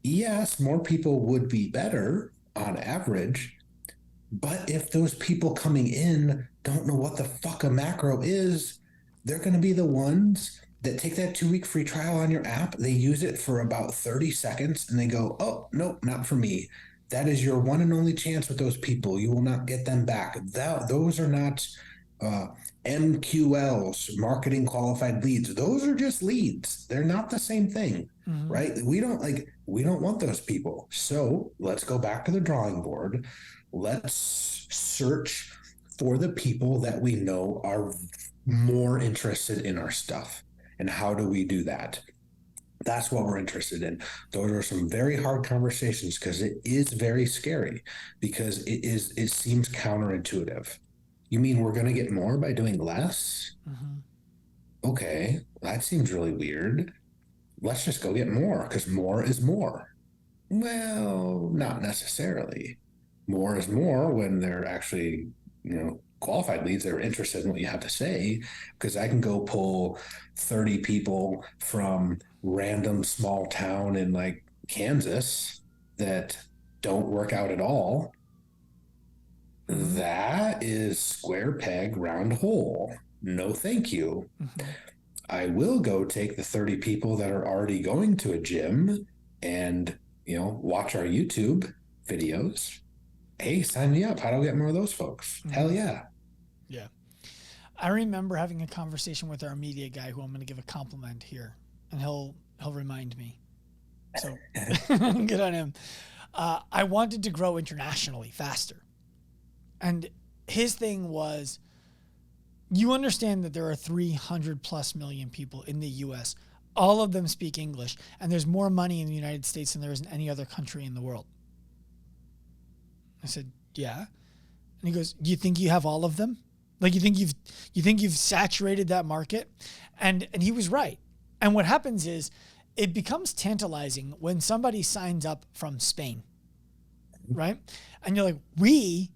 Yes, more people would be better on average. But if those people coming in don't know what the fuck a macro is, they're going to be the ones that take that 2-week free trial on your app. They use it for about 30 seconds and they go, oh, nope, not for me. That is your one and only chance with those people. You will not get them back. Those are not MQLs, marketing qualified leads. Those are just leads. They're not the same thing, right? We don't want those people. So let's go back to the drawing board. Let's search for the people that we know are more interested in our stuff. And how do we do that? That's what we're interested in. Those are some very hard conversations because it is very scary because it seems counterintuitive. You mean we're going to get more by doing less? Okay, that seems really weird. Let's just go get more because more is more. Well, not necessarily. More is more when they're actually, qualified leads that are interested in what you have to say, because I can go pull 30 people from random small town in like Kansas that don't work out at all. That is square peg, round hole. No, thank you. I will go take the 30 people that are already going to a gym and, watch our YouTube videos. Hey, sign me up. How do I get more of those folks? Hell yeah. Yeah. I remember having a conversation with our media guy who I'm going to give a compliment here, and he'll remind me. So good on him. I wanted to grow internationally faster. And his thing was, you understand that there are 300 plus million people in the US. All of them speak English, and there's more money in the United States than there is in any other country in the world. I said, yeah. And he goes, do you think you have all of them? Like, you think you've saturated that market? And he was right. And what happens is it becomes tantalizing when somebody signs up from Spain, right? And you're like, we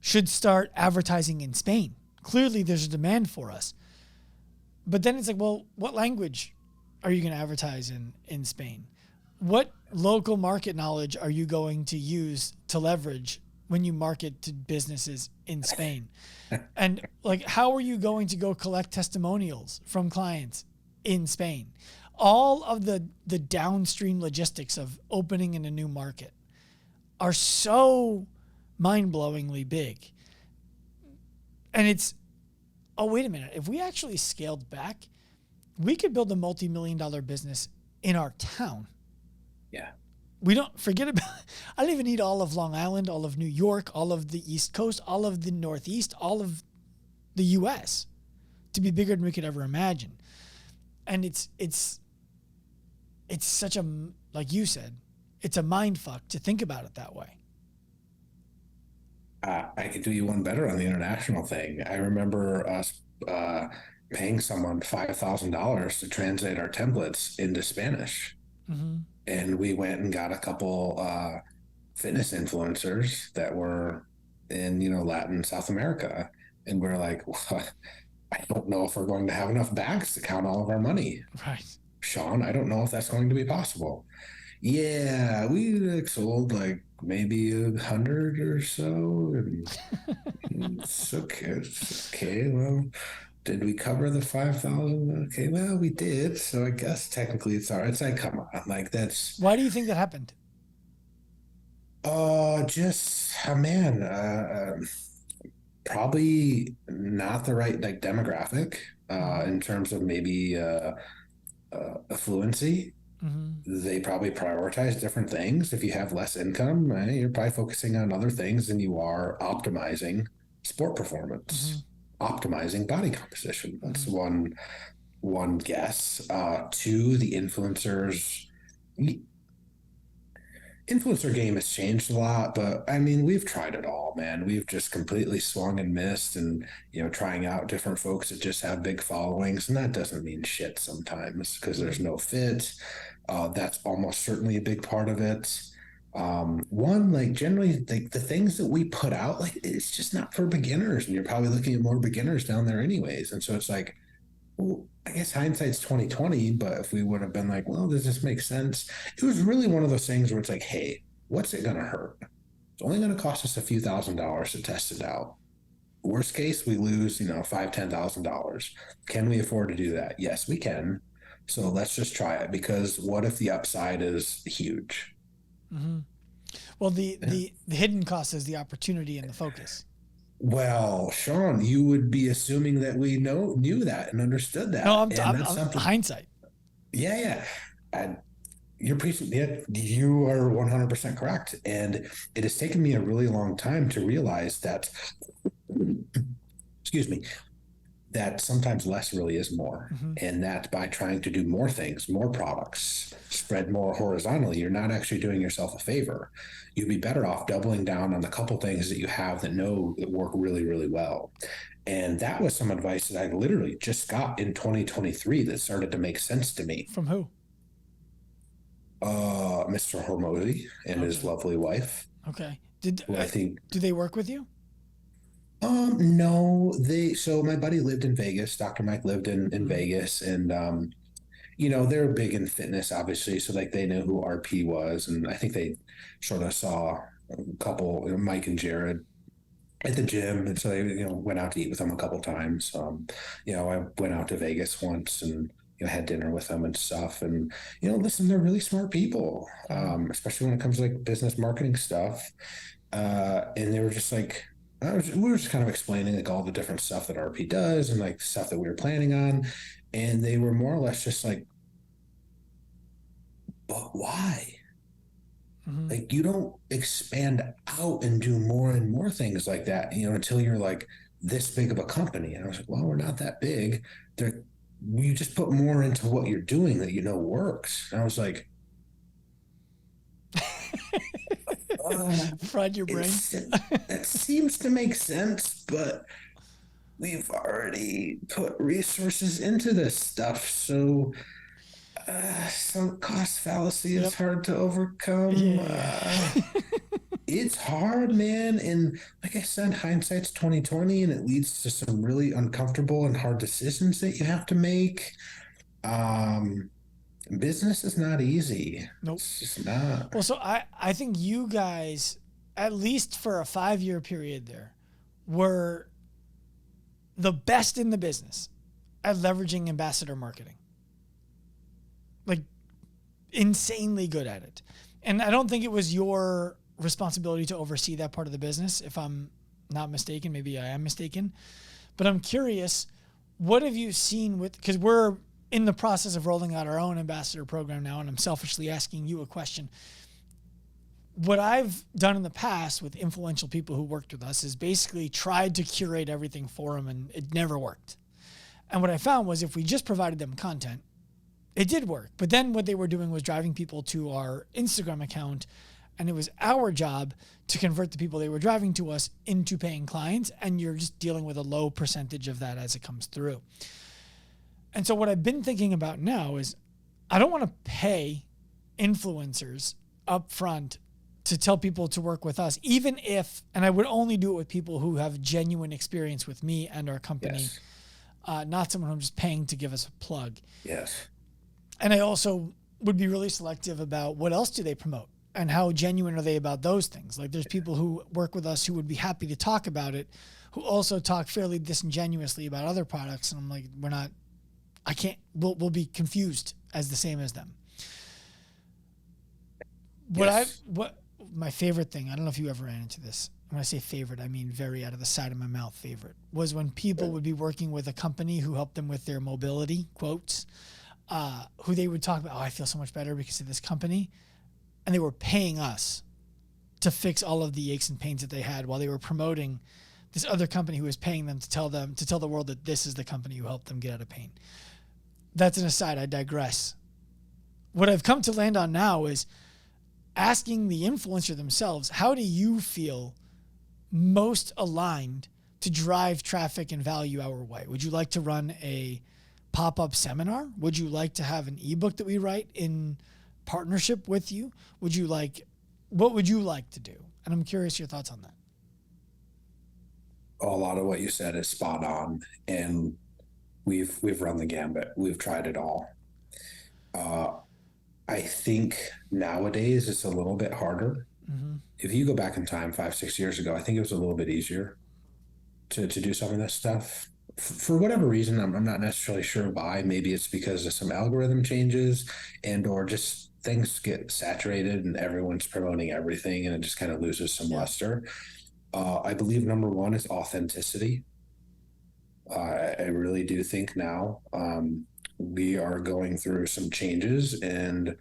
should start advertising in Spain. Clearly there's a demand for us. But then it's like, well, what language are you going to advertise in Spain? What local market knowledge are you going to use to leverage when you market to businesses in Spain? And like, how are you going to go collect testimonials from clients in Spain? All of the downstream logistics of opening in a new market are so mind-blowingly big. And it's, oh, wait a minute. If we actually scaled back, we could build a multi-million-dollar business in our town. Yeah. We don't forget about, I don't even need all of Long Island, all of New York, all of the East Coast, all of the Northeast, all of the US to be bigger than we could ever imagine. And it's such a, like you said, it's a mind fuck to think about it that way. I could do you one better on the international thing. I remember us paying someone $5,000 to translate our templates into Spanish. Mm-hmm. And we went and got a couple fitness influencers that were in, Latin, South America. And we're like, well, I don't know if we're going to have enough bags to count all of our money. Right. Sean, I don't know if that's going to be possible. Yeah, we sold like maybe 100 or so. And it's okay. It's okay. Well, did we cover the 5,000? Okay, well, we did. So I guess technically it's all right. It's like, come on, like that's Why do you think that happened? just man, probably not the right like demographic in terms of maybe affluency. Mm-hmm. They probably prioritize different things. If you have less income, you're probably focusing on other things than you are optimizing sport performance, optimizing body composition. That's one guess. Two, the influencer game has changed a lot, but I mean, we've tried it all, man. We've just completely swung and missed and, trying out different folks that just have big followings. And that doesn't mean shit sometimes because there's no fit. That's almost certainly a big part of it. One, like generally, like the things that we put out, like it's just not for beginners. And you're probably looking at more beginners down there anyways. And so it's like, well, I guess hindsight's 2020, but if we would have been like, well, does this make sense? It was really one of those things where it's like, hey, what's it gonna hurt? It's only gonna cost us a few $1,000s to test it out. Worst case, we lose, $5,000, $10,000. Can we afford to do that? Yes, we can. So let's just try it because what if the upside is huge? Mm-hmm. Well, the hidden cost is the opportunity and the focus. Well, Sean, you would be assuming that we knew that and understood that, No, and that's I'm something. hindsight. Yeah, yeah. And you are 100% correct. And it has taken me a really long time to realize that, excuse me, that sometimes less really is more. Mm-hmm. And that by trying to do more things, more products, spread more horizontally, you're not actually doing yourself a favor. You'd be better off doubling down on the couple things that you have that work really, really well. And that was some advice that I literally just got in 2023 that started to make sense to me. From who? Mr. Hormozy and his lovely wife. Okay. I think. Do they work with you? No, so my buddy lived in Vegas. Dr. Mike lived in Vegas, and they're big in fitness, obviously. So like they know who RP was, and I think they sort of saw a couple, Mike and Jared at the gym, and so they went out to eat with them a couple times. I went out to Vegas once and had dinner with them and stuff. And listen, they're really smart people, especially when it comes to like business marketing stuff. And they were just like, we were just kind of explaining like all the different stuff that RP does and like stuff that we were planning on. And they were more or less just like, but why? Like you don't expand out and do more and more things like that, until you're like this big of a company. And I was like, well, we're not that big. There, you just put more into what you're doing that works. And I was like, Fried your brain. it's that seems to make sense, but we've already put resources into this stuff, so some cost fallacy is Yep. hard to overcome. Yeah. It's hard, man, and like I said, hindsight's 2020, and it leads to some really uncomfortable and hard decisions that you have to make. Um, Business is not easy. Nope. It's just not. Well, so I think you guys, at least for a 5-year period there, were the best in the business at leveraging ambassador marketing. Like insanely good at it. And I don't think it was your responsibility to oversee that part of the business, if I'm not mistaken. Maybe I am mistaken. But I'm curious, what have you seen because we're in the process of rolling out our own ambassador program now, and I'm selfishly asking you a question. What I've done in the past with influential people who worked with us is basically tried to curate everything for them, and it never worked. And what I found was if we just provided them content, it did work. But then what they were doing was driving people to our Instagram account, and it was our job to convert the people they were driving to us into paying clients, and you're just dealing with a low percentage of that as it comes through. And so what I've been thinking about now is I don't want to pay influencers up front to tell people to work with us, even if, and I would only do it with people who have genuine experience with me and our company, Yes. Not someone I'm just paying to give us a plug. Yes. And I also would be really selective about what else do they promote and how genuine are they about those things. Like there's people who work with us who would be happy to talk about it, who also talk fairly disingenuously about other products. And I'm like, we'll be confused as the same as them. Yes. What my favorite thing, I don't know if you ever ran into this. When I say favorite, I mean very out of the side of my mouth favorite, was when people would be working with a company who helped them with their mobility quotes, who they would talk about, oh, I feel so much better because of this company. And they were paying us to fix all of the aches and pains that they had while they were promoting this other company who was paying them to tell the world that this is the company who helped them get out of pain. That's an aside. I digress. What I've come to land on now is asking the influencer themselves, how do you feel most aligned to drive traffic and value our way? Would you like to run a pop-up seminar? Would you like to have an ebook that we write in partnership with you? What would you like to do? And I'm curious your thoughts on that. A lot of what you said is spot on, and we've run the gambit. We've tried it all. I think nowadays it's a little bit harder. Mm-hmm. If you go back in time 5, 6 years ago, I think it was a little bit easier to do some of this stuff. For whatever reason, I'm not necessarily sure why. Maybe it's because of some algorithm changes or just things get saturated and everyone's promoting everything and it just kind of loses some luster. I believe number one is authenticity. I really do think now we are going through some changes, and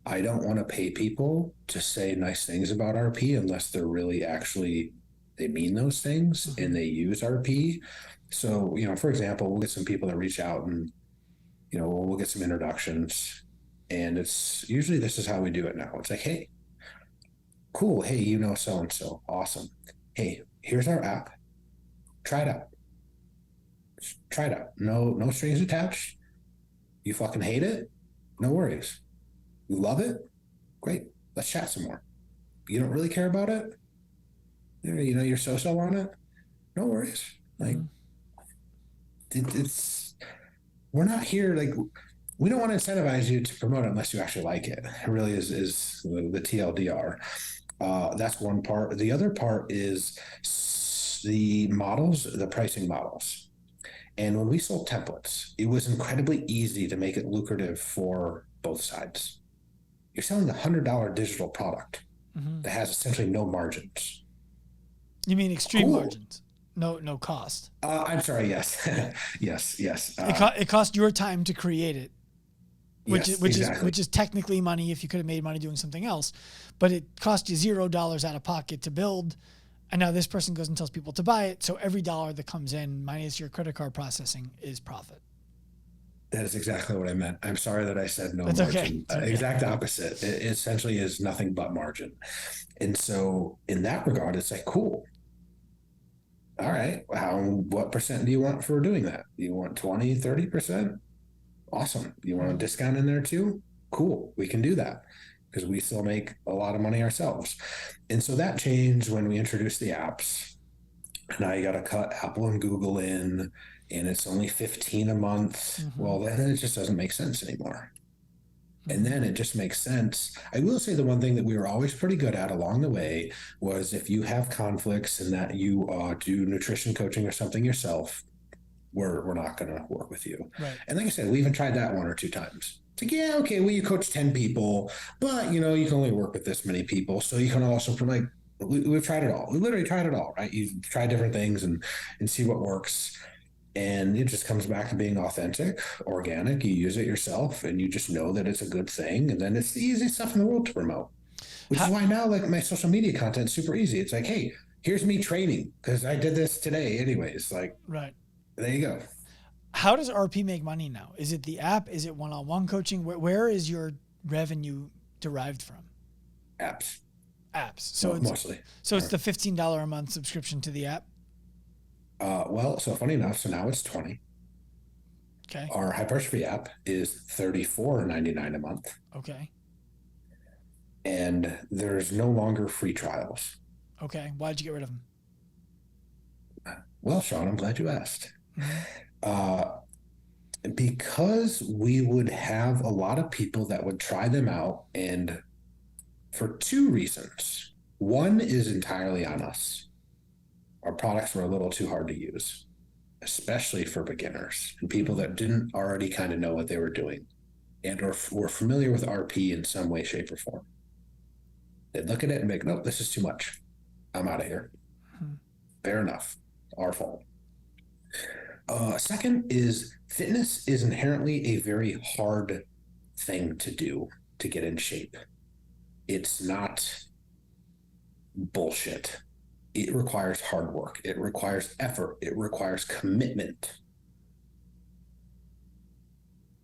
I don't want to pay people to say nice things about RP unless they're really actually, they mean those things and they use RP. So, for example, we'll get some people that reach out and, we'll get some introductions, and it's usually, this is how we do it now. It's like, hey, cool. Hey, so-and-so. Awesome. Hey, here's our app. Try it out. Try it out. No strings attached. You fucking hate it? No worries. You love it? Great. Let's chat some more. You don't really care about it? You're so-so on it? No worries. Like, it's, we're not here, like, we don't want to incentivize you to promote it unless you actually like it. It really is the TLDR. That's one part. The other part is the pricing models. And when we sold templates, it was incredibly easy to make it lucrative for both sides. You're selling a $100 digital product that has essentially no margins. You mean extreme margins? No cost. I'm sorry. Yes, yes. It cost your time to create it. Yes, exactly. which is technically money if you could have made money doing something else, but it cost you $0 out of pocket to build. And now this person goes and tells people to buy it. So every dollar that comes in minus your credit card processing is profit. That is exactly what I meant. I'm sorry that I said no That's margin. okay. Okay. Exact opposite. It essentially is nothing but margin. And so in that regard, it's like, cool. All right. What percent do you want for doing that? Do you want 20, 30%? Awesome. You want a discount in there too? Cool. We can do that because we still make a lot of money ourselves. And so that changed when we introduced the apps. Now you got to cut Apple and Google in, and it's only 15 a month. Well, then it just doesn't make sense anymore. And then it just makes sense. I will say the one thing that we were always pretty good at along the way was if you have conflicts and that you do nutrition coaching or something yourself, we're not going to work with you. Right. And like I said, we even tried that 1 or 2 times. It's like, yeah, okay, well, you coach 10 people, but you can only work with this many people. So you can also we've tried it all. We literally tried it all, right? You try different things and see what works. And it just comes back to being authentic, organic. You use it yourself and you just know that it's a good thing. And then it's the easiest stuff in the world to promote, which is why now like my social media content is super easy. It's like, hey, here's me training because I did this today anyways. Like, right. There you go. How does RP make money now? Is it the app? Is it one-on-one coaching? Where is your revenue derived from? Apps. So it's mostly. So it's the $15 a month subscription to the app. Well, so funny enough, so now it's 20. Okay. Our hypertrophy app is $34.99 a month. Okay. And there's no longer free trials. Okay. Why'd you get rid of them? Well, Sean, I'm glad you asked. Because we would have a lot of people that would try them out, and for 2 reasons. One is entirely on us. Our products were a little too hard to use, especially for beginners and people that didn't already kind of know what they were doing and or were familiar with RP in some way, shape, or form. They'd look at it and be like, nope, this is too much. I'm out of here. Fair enough. Our fault. Second is fitness is inherently a very hard thing to do to get in shape. It's not bullshit. It requires hard work. It requires effort. It requires commitment.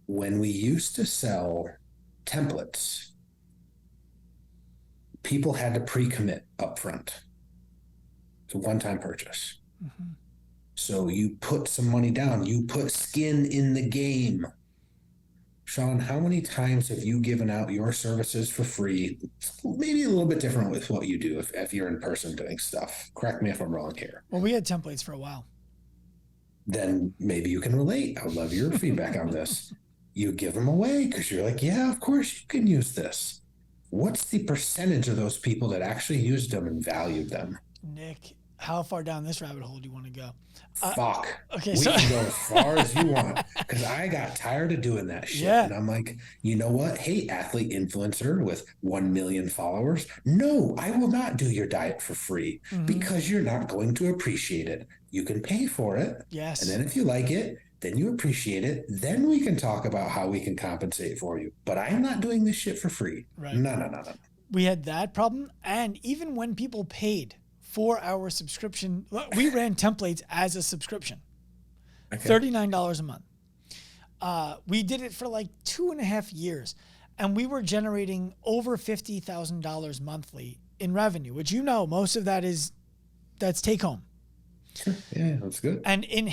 When we used to sell templates, people had to pre-commit upfront. It's a one-time purchase. So you put some money down. You put skin in the game. Sean, how many times have you given out your services for free? Maybe a little bit different with what you do if you're in person doing stuff. Correct me if I'm wrong here. Well, we had templates for a while. Then maybe you can relate. I would love your feedback on this. You give them away because you're like, yeah, of course you can use this. What's the percentage of those people that actually used them and valued them? Nick, how far down this rabbit hole do you want to go? Fuck. Okay, we can go as far as you want because I got tired of doing that shit. Yeah. And I'm like, you know what? Hey, athlete influencer with 1 million followers. No, I will not do your diet for free because you're not going to appreciate it. You can pay for it. Yes. And then if you like it, then you appreciate it. Then we can talk about how we can compensate for you. But I'm not doing this shit for free. Right. No. We had that problem. And even when people paid for our subscription, we ran templates as a subscription. Okay. $39 a month. We did it for like 2.5 years, and we were generating over $50,000 monthly in revenue, which most of that's take home. Yeah, that's good. And in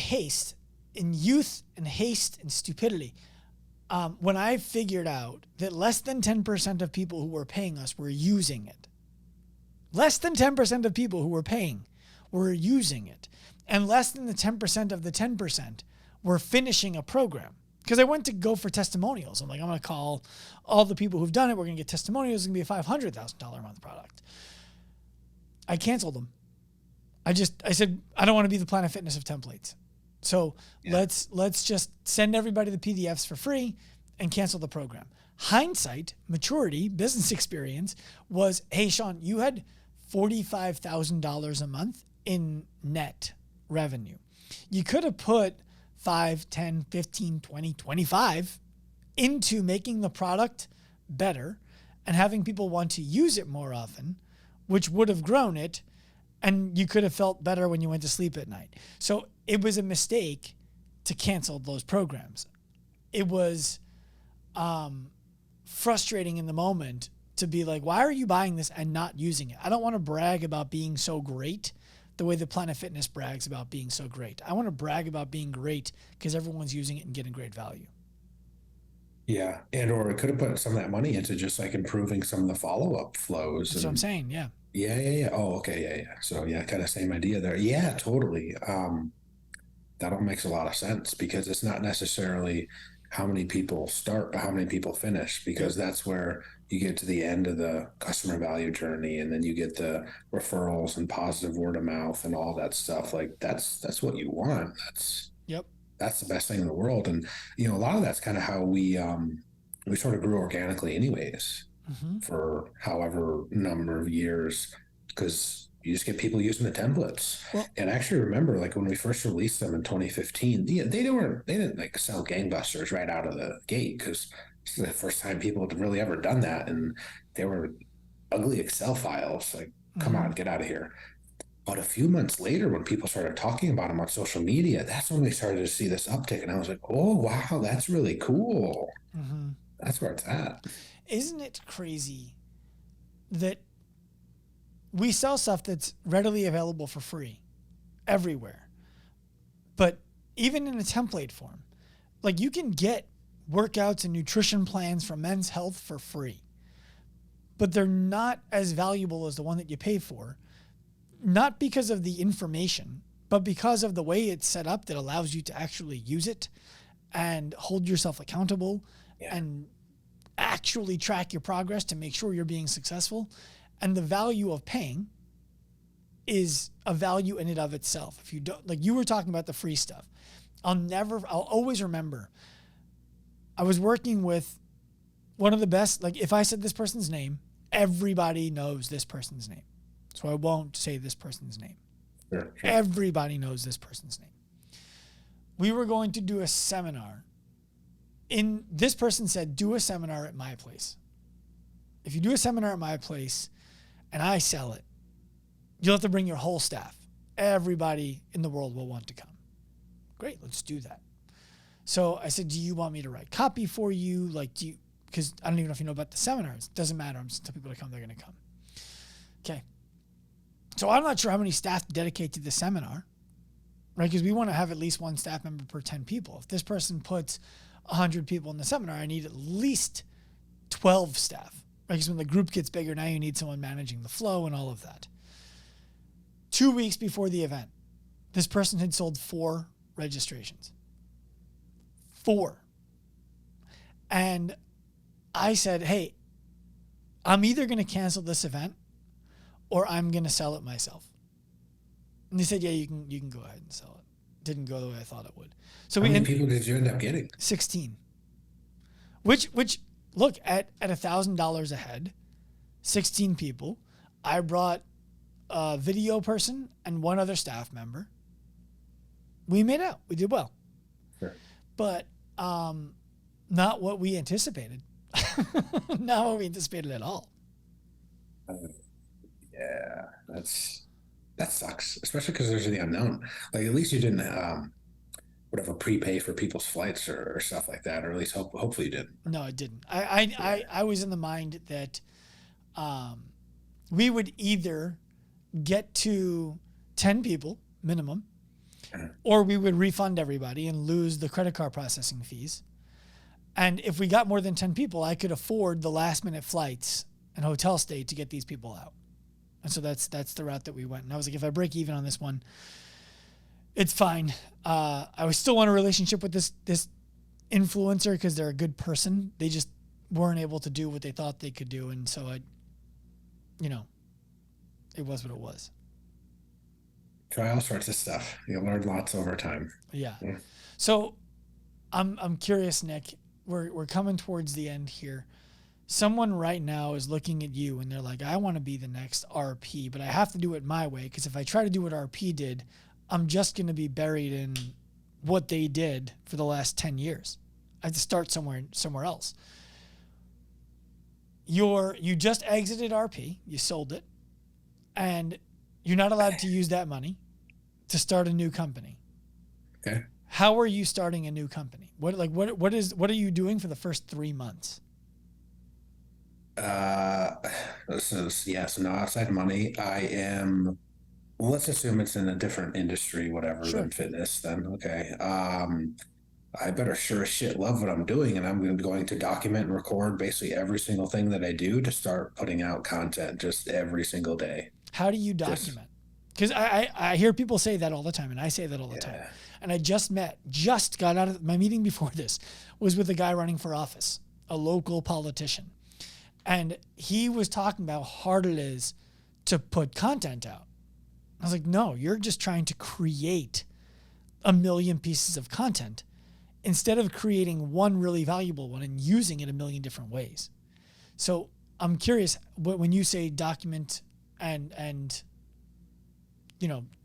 youth and haste and stupidity, when I figured out that less than 10% of people who were paying us were using it, less than 10% of people who were paying were using it. And less than the 10% of the 10% were finishing a program. Because I went to go for testimonials. I'm like, I'm going to call all the people who've done it. We're going to get testimonials. It's going to be a $500,000 a month product. I canceled them. I said, I don't want to be the Planet Fitness of templates. So let's just send everybody the PDFs for free and cancel the program. Hindsight, maturity, business experience was, hey, Sean, you had $45,000 a month in net revenue. You could have put 5, 10, 15, 20, 25 into making the product better and having people want to use it more often, which would have grown it, and you could have felt better when you went to sleep at night. So it was a mistake to cancel those programs. It was frustrating in the moment to be like, why are you buying this and not using it? I don't want to brag about being so great the way the Planet Fitness brags about being so great. I want to brag about being great because everyone's using it and getting great value. Yeah. And or it could have put some of that money into just like improving some of the follow-up flows. That's what I'm saying. Yeah. Yeah. Oh, okay. Yeah. So yeah, kind of same idea there. Yeah, totally. That all makes a lot of sense because it's not necessarily how many people start, but how many people finish, because that's where you get to the end of the customer value journey, and then you get the referrals and positive word of mouth and all that stuff. Like that's what you want. Yep. That's the best thing in the world. And a lot of that's kind of how we sort of grew organically anyways, for however number of years, because you just get people using the templates. Well, And I actually remember like when we first released them in 2015, they didn't like sell gangbusters right out of the gate, because this is the first time people had really ever done that, and they were ugly Excel files. Like, come on, get out of here. But a few months later, when people started talking about them on social media, that's when we started to see this uptick. And I was like, oh, wow, that's really cool. That's where it's at. Isn't it crazy that we sell stuff that's readily available for free everywhere, but even in a template form, like you can get workouts and nutrition plans for Men's Health for free, but they're not as valuable as the one that you pay for, not because of the information, but because of the way it's set up that allows you to actually use it and hold yourself accountable and actually track your progress to make sure you're being successful. And the value of paying is a value in and of itself. If you don't, like you were talking about the free stuff, I'll always remember, I was working with one of the best, like if I said this person's name, everybody knows this person's name. So I won't say this person's name. Sure. Everybody knows this person's name. We were going to do a seminar. This person said, do a seminar at my place. If you do a seminar at my place and I sell it, you'll have to bring your whole staff. Everybody in the world will want to come. Great, let's do that. So I said, do you want me to write copy for you? Like, because I don't even know if you know about the seminars. It doesn't matter. I'm just telling people to come, they're going to come. Okay. So I'm not sure how many staff to dedicate to the seminar, right? Because we want to have at least one staff member per 10 people. If this person puts 100 people in the seminar, I need at least 12 staff, right? Because when the group gets bigger, now you need someone managing the flow and all of that. 2 weeks before the event, this person had sold 4 registrations. 4. And I said, hey, I'm either going to cancel this event or I'm going to sell it myself. And they said, yeah, you can go ahead and sell it. Didn't go the way I thought it would. So how many people did you end up getting? 16. Which look, at $1,000 a head, 16 people. I brought a video person and one other staff member. We made out. We did well. Sure. But not what we anticipated. Not what we anticipated at all. Yeah, that sucks, especially because there's the unknown. Like at least you didn't whatever prepay for people's flights or stuff like that, or at least hopefully you didn't. No, it didn't. I was in the mind that we would either get to 10 people minimum, or we would refund everybody and lose the credit card processing fees. And if we got more than 10 people, I could afford the last minute flights and hotel stay to get these people out. And so that's the route that we went. And I was like, if I break even on this one, it's fine. I would still want a relationship with this influencer because they're a good person. They just weren't able to do what they thought they could do. And so it was what it was. Try all sorts of stuff. You'll learn lots over time. Yeah. So I'm curious, Nick, we're coming towards the end here. Someone right now is looking at you and they're like, I want to be the next RP, but I have to do it my way. Because if I try to do what RP did, I'm just going to be buried in what they did for the last 10 years. I have to start somewhere else. You just exited RP, you sold it, and you're not allowed to use that money to start a new company. Okay. How are you starting a new company? What are you doing for the first 3 months? Uh, so no, outside money, I am, well, let's assume it's in a different industry, whatever, Sure. than fitness, then. Okay. I better sure as shit love what I'm doing, and I'm going to document and record basically every single thing that I do to start putting out content just every single day. How do you Just, document? Because I hear people say that all the time, and I say that all the time. yeah. And I just got out of my meeting before this, was with a guy running for office, a local politician. And he was talking about how hard it is to put content out. I was like, no, you're just trying to create a million pieces of content instead of creating one really valuable one and using it a million different ways. So I'm curious, when you say document and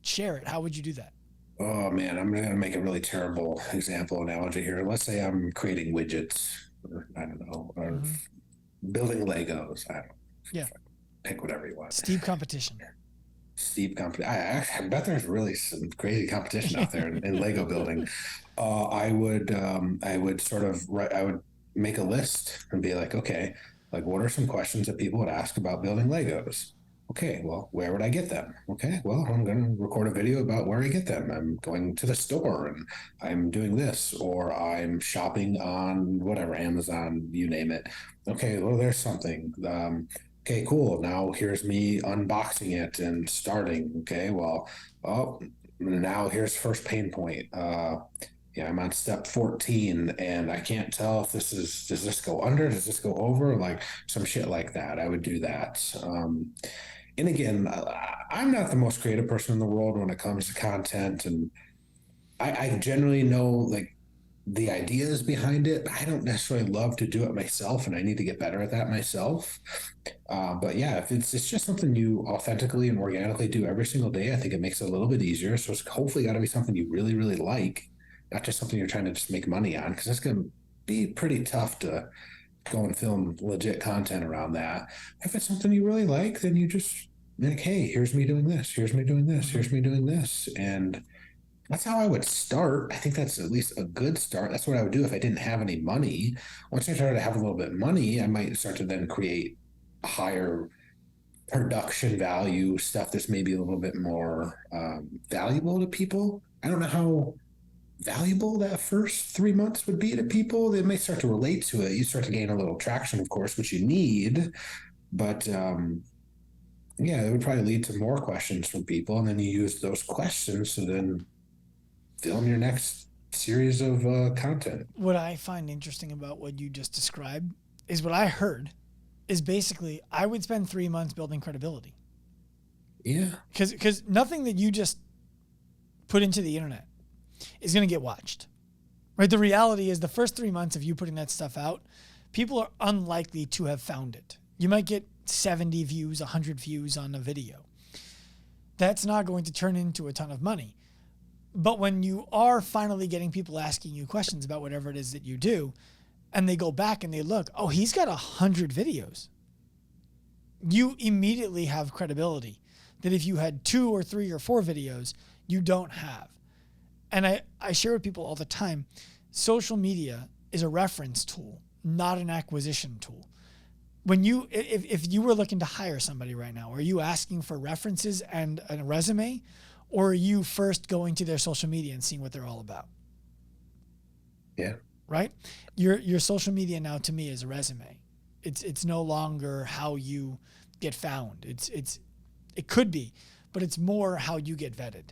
share it, how would you do that? Oh man, I'm gonna make a really terrible example analogy here. Let's say I'm creating widgets, or I don't know, or Mm-hmm. building Legos. I don't know. Yeah. Pick whatever you want. Steep competition. Steep company. I bet there's really some crazy competition out there in Lego building. I would sort of write. I would make a list and be like, okay, like what are some questions that people would ask about building Legos? Okay, well, where would I get them? Okay, well, I'm going to record a video about where I get them. I'm going to the store and I'm doing this, or I'm shopping on whatever, Amazon, you name it. Okay, well, there's something. Okay, cool. Now here's me unboxing it and starting. Okay, well, oh, now here's first pain point. Yeah, I'm on step 14 and I can't tell if does this go under? Does this go over? Like some shit like that. I would do that. And again, I'm not the most creative person in the world when it comes to content. And I generally know like the ideas behind it. I don't necessarily love to do it myself, and I need to get better at that myself. But yeah, if it's just something you authentically and organically do every single day, I think it makes it a little bit easier. So it's hopefully got to be something you really, really like, not just something you're trying to just make money on, because it's going to be pretty tough to go and film legit content around that. If it's something you really like, then you just like, hey, here's me doing this, here's me doing this, Mm-hmm. here's me doing this, and that's how I would start. I think that's at least a good start. That's what I would do if I didn't have any money. Once I started to have a little bit of money, I might start to then create higher production value stuff that's maybe a little bit more valuable to people. I don't know how valuable that first 3 months would be to people. They may start to relate to it. You start to gain a little traction, of course, which you need. But yeah, it would probably lead to more questions from people. And then you use those questions to then film your next series of content. What I find interesting about what you just described is what I heard is basically I would spend 3 months building credibility. Yeah. Because nothing that you just put into the internet is going to get watched, right? The reality is the first 3 months of you putting that stuff out, people are unlikely to have found it. You might get 70 views, 100 views on a video. That's not going to turn into a ton of money. But when you are finally getting people asking you questions about whatever it is that you do, and they go back and they look, oh, he's got 100 videos. You immediately have credibility that if you had 2 or 3 or 4 videos, you don't have. And I share with people all the time, social media is a reference tool, not an acquisition tool. If you were looking to hire somebody right now, are you asking for references and a resume, or are you first going to their social media and seeing what they're all about? Yeah. Right? Your social media now to me is a resume. It's no longer how you get found. It could be, but it's more how you get vetted.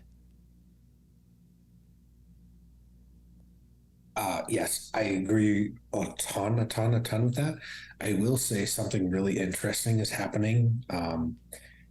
Yes, I agree a ton with that. I will say something really interesting is happening.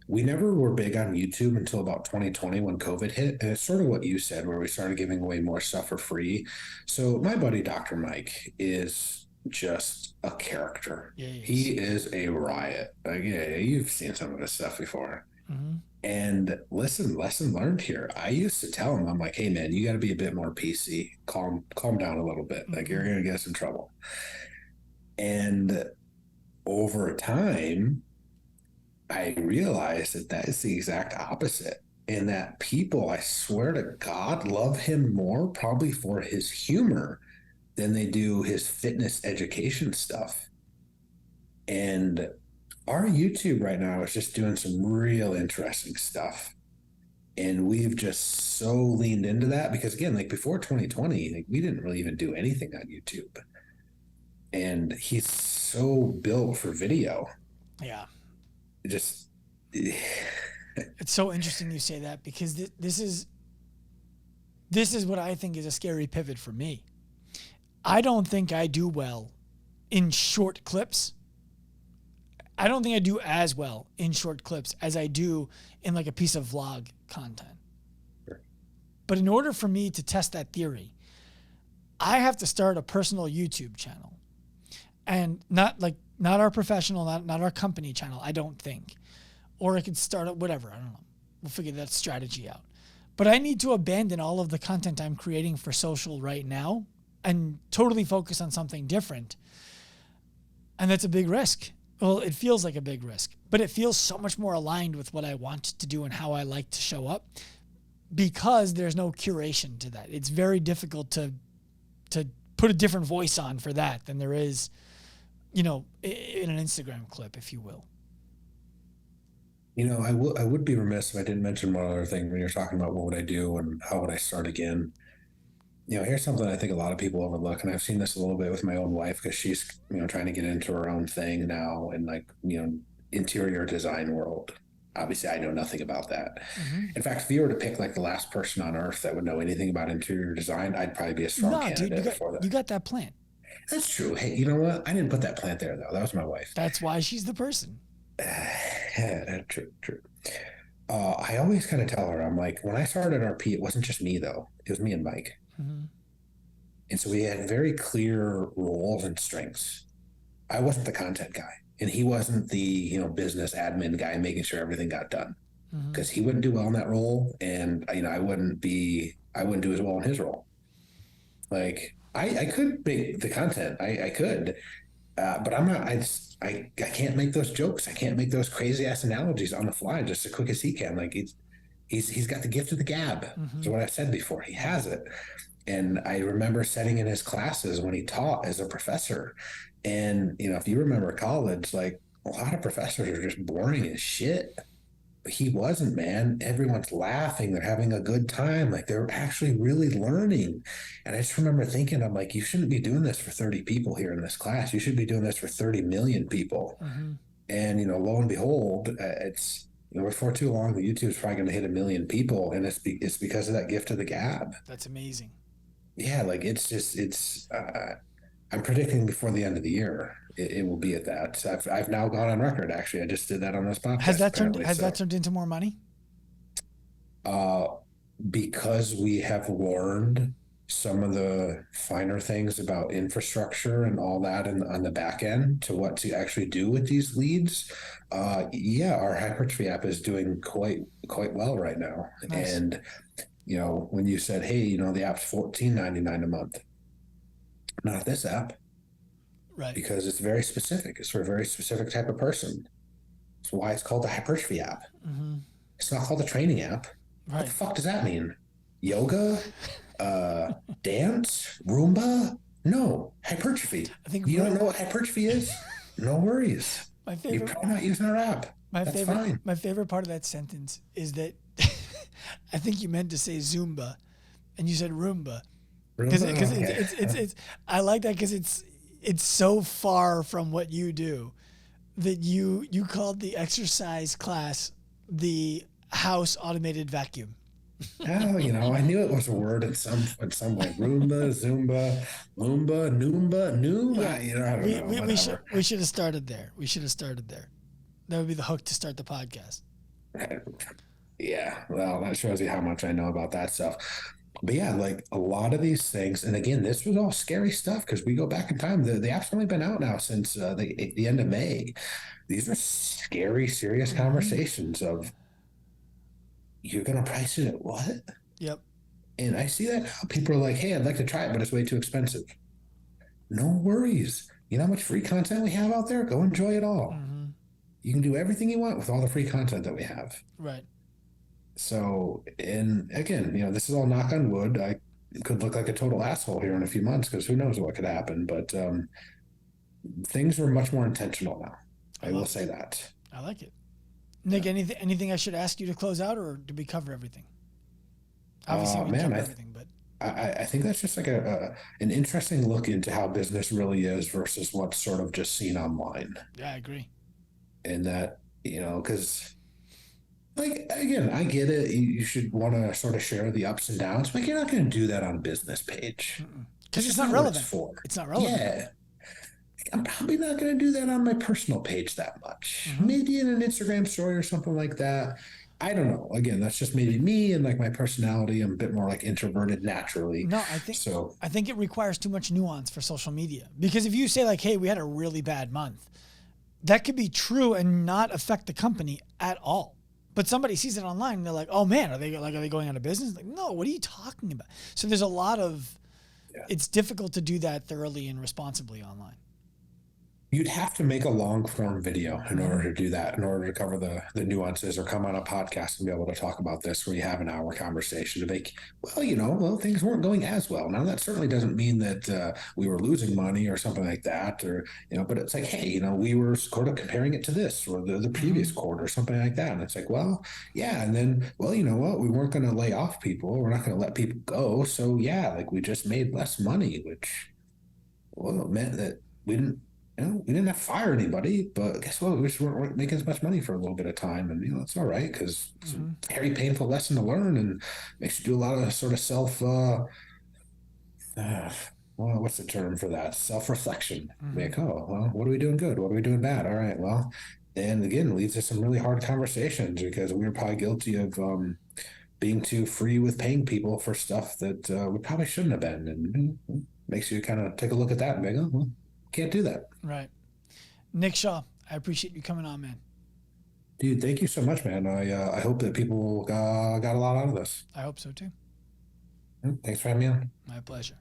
We never were big on YouTube until about 2020 when COVID hit. And it's sort of what you said, where we started giving away more stuff for free. So my buddy, Dr. Mike, is just a character. Yeah, he is. He is a riot. Like, yeah, you've seen some of his stuff before. Mm-hmm. And listen, lesson learned here. I used to tell him, I'm like, hey man, you got to be a bit more PC. Calm down a little bit. Like you're Mm-hmm. gonna get us in trouble. And over time, I realized that that is the exact opposite. And that people, I swear to God, love him more probably for his humor than they do his fitness education stuff. And our YouTube right now is just doing some real interesting stuff. And we've just so leaned into that because, again, like before 2020, like we didn't really even do anything on YouTube. And he's so built for video. Yeah. It just, It's so interesting you say that because this is what I think is a scary pivot for me. I don't think I do well in short clips. I don't think I do as well in short clips as I do in like a piece of vlog content. But in order for me to test that theory, I have to start a personal YouTube channel. And not our professional, not our company channel, I don't think. Or I could start up whatever, I don't know. We'll figure that strategy out. But I need to abandon all of the content I'm creating for social right now and totally focus on something different. And that's a big risk. Well, it feels like a big risk, but it feels so much more aligned with what I want to do and how I like to show up because there's no curation to that. It's very difficult to put a different voice on for that than there is, in an Instagram clip, if you will. I would be remiss if I didn't mention one other thing when you're talking about what would I do and how would I start again. Here's something I think a lot of people overlook, and I've seen this a little bit with my own wife because she's, trying to get into her own thing now and like, interior design world. Obviously, I know nothing about that. Mm-hmm. In fact, if you were to pick like the last person on earth that would know anything about interior design, I'd probably be a strong No, dude, candidate for you that. got that plant. That's true. Hey, you know what? I didn't put that plant there though. That was my wife. That's why she's the person. True, true. I always kind of tell her, I'm like, when I started RP, it wasn't just me though. It was me and Mike. Mm-hmm. And so we had very clear roles and strengths. I wasn't the content guy, and he wasn't the business admin guy making sure everything got done Mm-hmm. because he wouldn't do well in that role, and I wouldn't do as well in his role. Like I could make the content, I could, but I'm not. I can't make those jokes. I can't make those crazy ass analogies on the fly just as quick as he can. Like he's got the gift of the gab. Mm-hmm. Is what I've said before. He has it. And I remember sitting in his classes when he taught as a professor. And, if you remember college, like a lot of professors are just boring as shit. But he wasn't, man. Everyone's laughing. They're having a good time. Like they're actually really learning. And I just remember thinking, I'm like, you shouldn't be doing this for 30 people here in this class. You should be doing this for 30 million people. Mm-hmm. And, lo and behold, it's, before too long, the YouTube's probably going to hit 1 million people. And it's because of that gift of the gab. That's amazing. Yeah, like I'm predicting before the end of the year it will be at that. I've now gone on record. Actually, I just did that on this podcast. That turned into more money? Uh, because we have learned some of the finer things about infrastructure and all that on the back end to what to actually do with these leads. Yeah, our hypertrophy app is doing quite well right now. Nice. And when you said, hey, the app's $14.99 a month, not this app, Right. because it's very specific. It's for a very specific type of person. That's why it's called the hypertrophy app. Mm-hmm. It's not called a training app. Right. What the fuck does that mean? Yoga? Dance? Roomba? No, hypertrophy. I think you don't know what hypertrophy is? No worries. You're probably not using our app. That's fine. My favorite part of that sentence is that I think you meant to say Zumba, and you said Roomba. Because it's I like that because it's so far from what you do that you called the exercise class the house automated vacuum. Oh, I knew it was a word in some way. Roomba, Zumba, Loomba, Noomba, Noom. Yeah. I don't know. We should have started there. That would be the hook to start the podcast. Yeah, well, that shows you how much I know about that stuff. But yeah, like a lot of these things, and again, this was all scary stuff because we go back in time. The app's only been out now since the end of May. These are scary, serious conversations of you're going to price it at what? Yep. And I see that now. People are like, hey, I'd like to try it, but it's way too expensive. No worries. You know how much free content we have out there? Go enjoy it all. Mm-hmm. You can do everything you want with all the free content that we have. Right. So, and again, this is all knock on wood. I could look like a total asshole here in a few months because who knows what could happen. But things are much more intentional now. I will say that. I like it. Nick, anything I should ask you to close out, or did we cover everything? Obviously, we covered everything, but I think that's just like an interesting look into how business really is versus what's sort of just seen online. Yeah, I agree. And that, because like, again, I get it. You should want to sort of share the ups and downs, but you're not going to do that on business page. Because it's not relevant. It's not relevant. Yeah. I'm probably not going to do that on my personal page that much. Mm-hmm. Maybe in an Instagram story or something like that. I don't know. Again, that's just maybe me and like my personality. I'm a bit more like introverted naturally. No, I think it requires too much nuance for social media. Because if you say like, hey, we had a really bad month, that could be true and not affect the company at all. But somebody sees it online and they're like, oh man, are they going out of business? Like, no, what are you talking about? So there's a lot of, it's difficult to do that thoroughly and responsibly online. You'd have to make a long form video in order to do that, in order to cover the nuances, or come on a podcast and be able to talk about this where you have an hour conversation to make, things weren't going as well. Now that certainly doesn't mean that we were losing money or something like that, or, but it's like, hey, we were sort of comparing it to this or the previous quarter or something like that. And it's like, well, yeah. And then, well, you know what? We weren't going to lay off people. We're not going to let people go. So yeah, like we just made less money, which, well, meant that we didn't have to fire anybody, but guess what? We just weren't making as much money for a little bit of time. And, it's all right because it's a very painful lesson to learn and makes you do a lot of sort of what's the term for that? Self-reflection. Like, oh, well, what are we doing good? What are we doing bad? All right, well, and again, it leads to some really hard conversations because we were probably guilty of being too free with paying people for stuff that we probably shouldn't have been. And makes you kind of take a look at that and go, oh, well, can't do that. Right. Nick Shaw, I appreciate you coming on, man. Dude, thank you so much, man. I hope that people got a lot out of this. I hope so too. Thanks for having me on. My pleasure.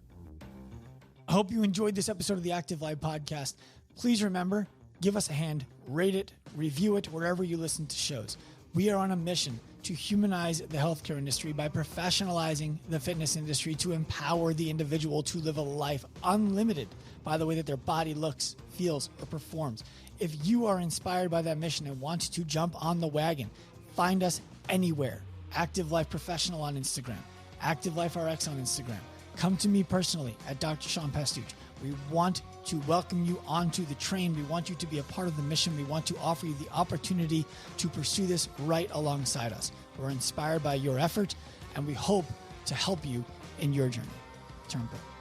I hope you enjoyed this episode of the Active Life podcast. Please remember, give us a hand, rate it, review it wherever you listen to shows. We are on a mission to humanize the healthcare industry by professionalizing the fitness industry to empower the individual to live a life unlimited by the way that their body looks, feels, or performs. If you are inspired by that mission and want to jump on the wagon, find us anywhere. Active Life Professional on Instagram, Active Life RX on Instagram. Come to me personally at Dr. Sean Pastuch. We want to welcome you onto the train. We want you to be a part of the mission. We want to offer you the opportunity to pursue this right alongside us. We're inspired by your effort, and we hope to help you in your journey. Turn pro.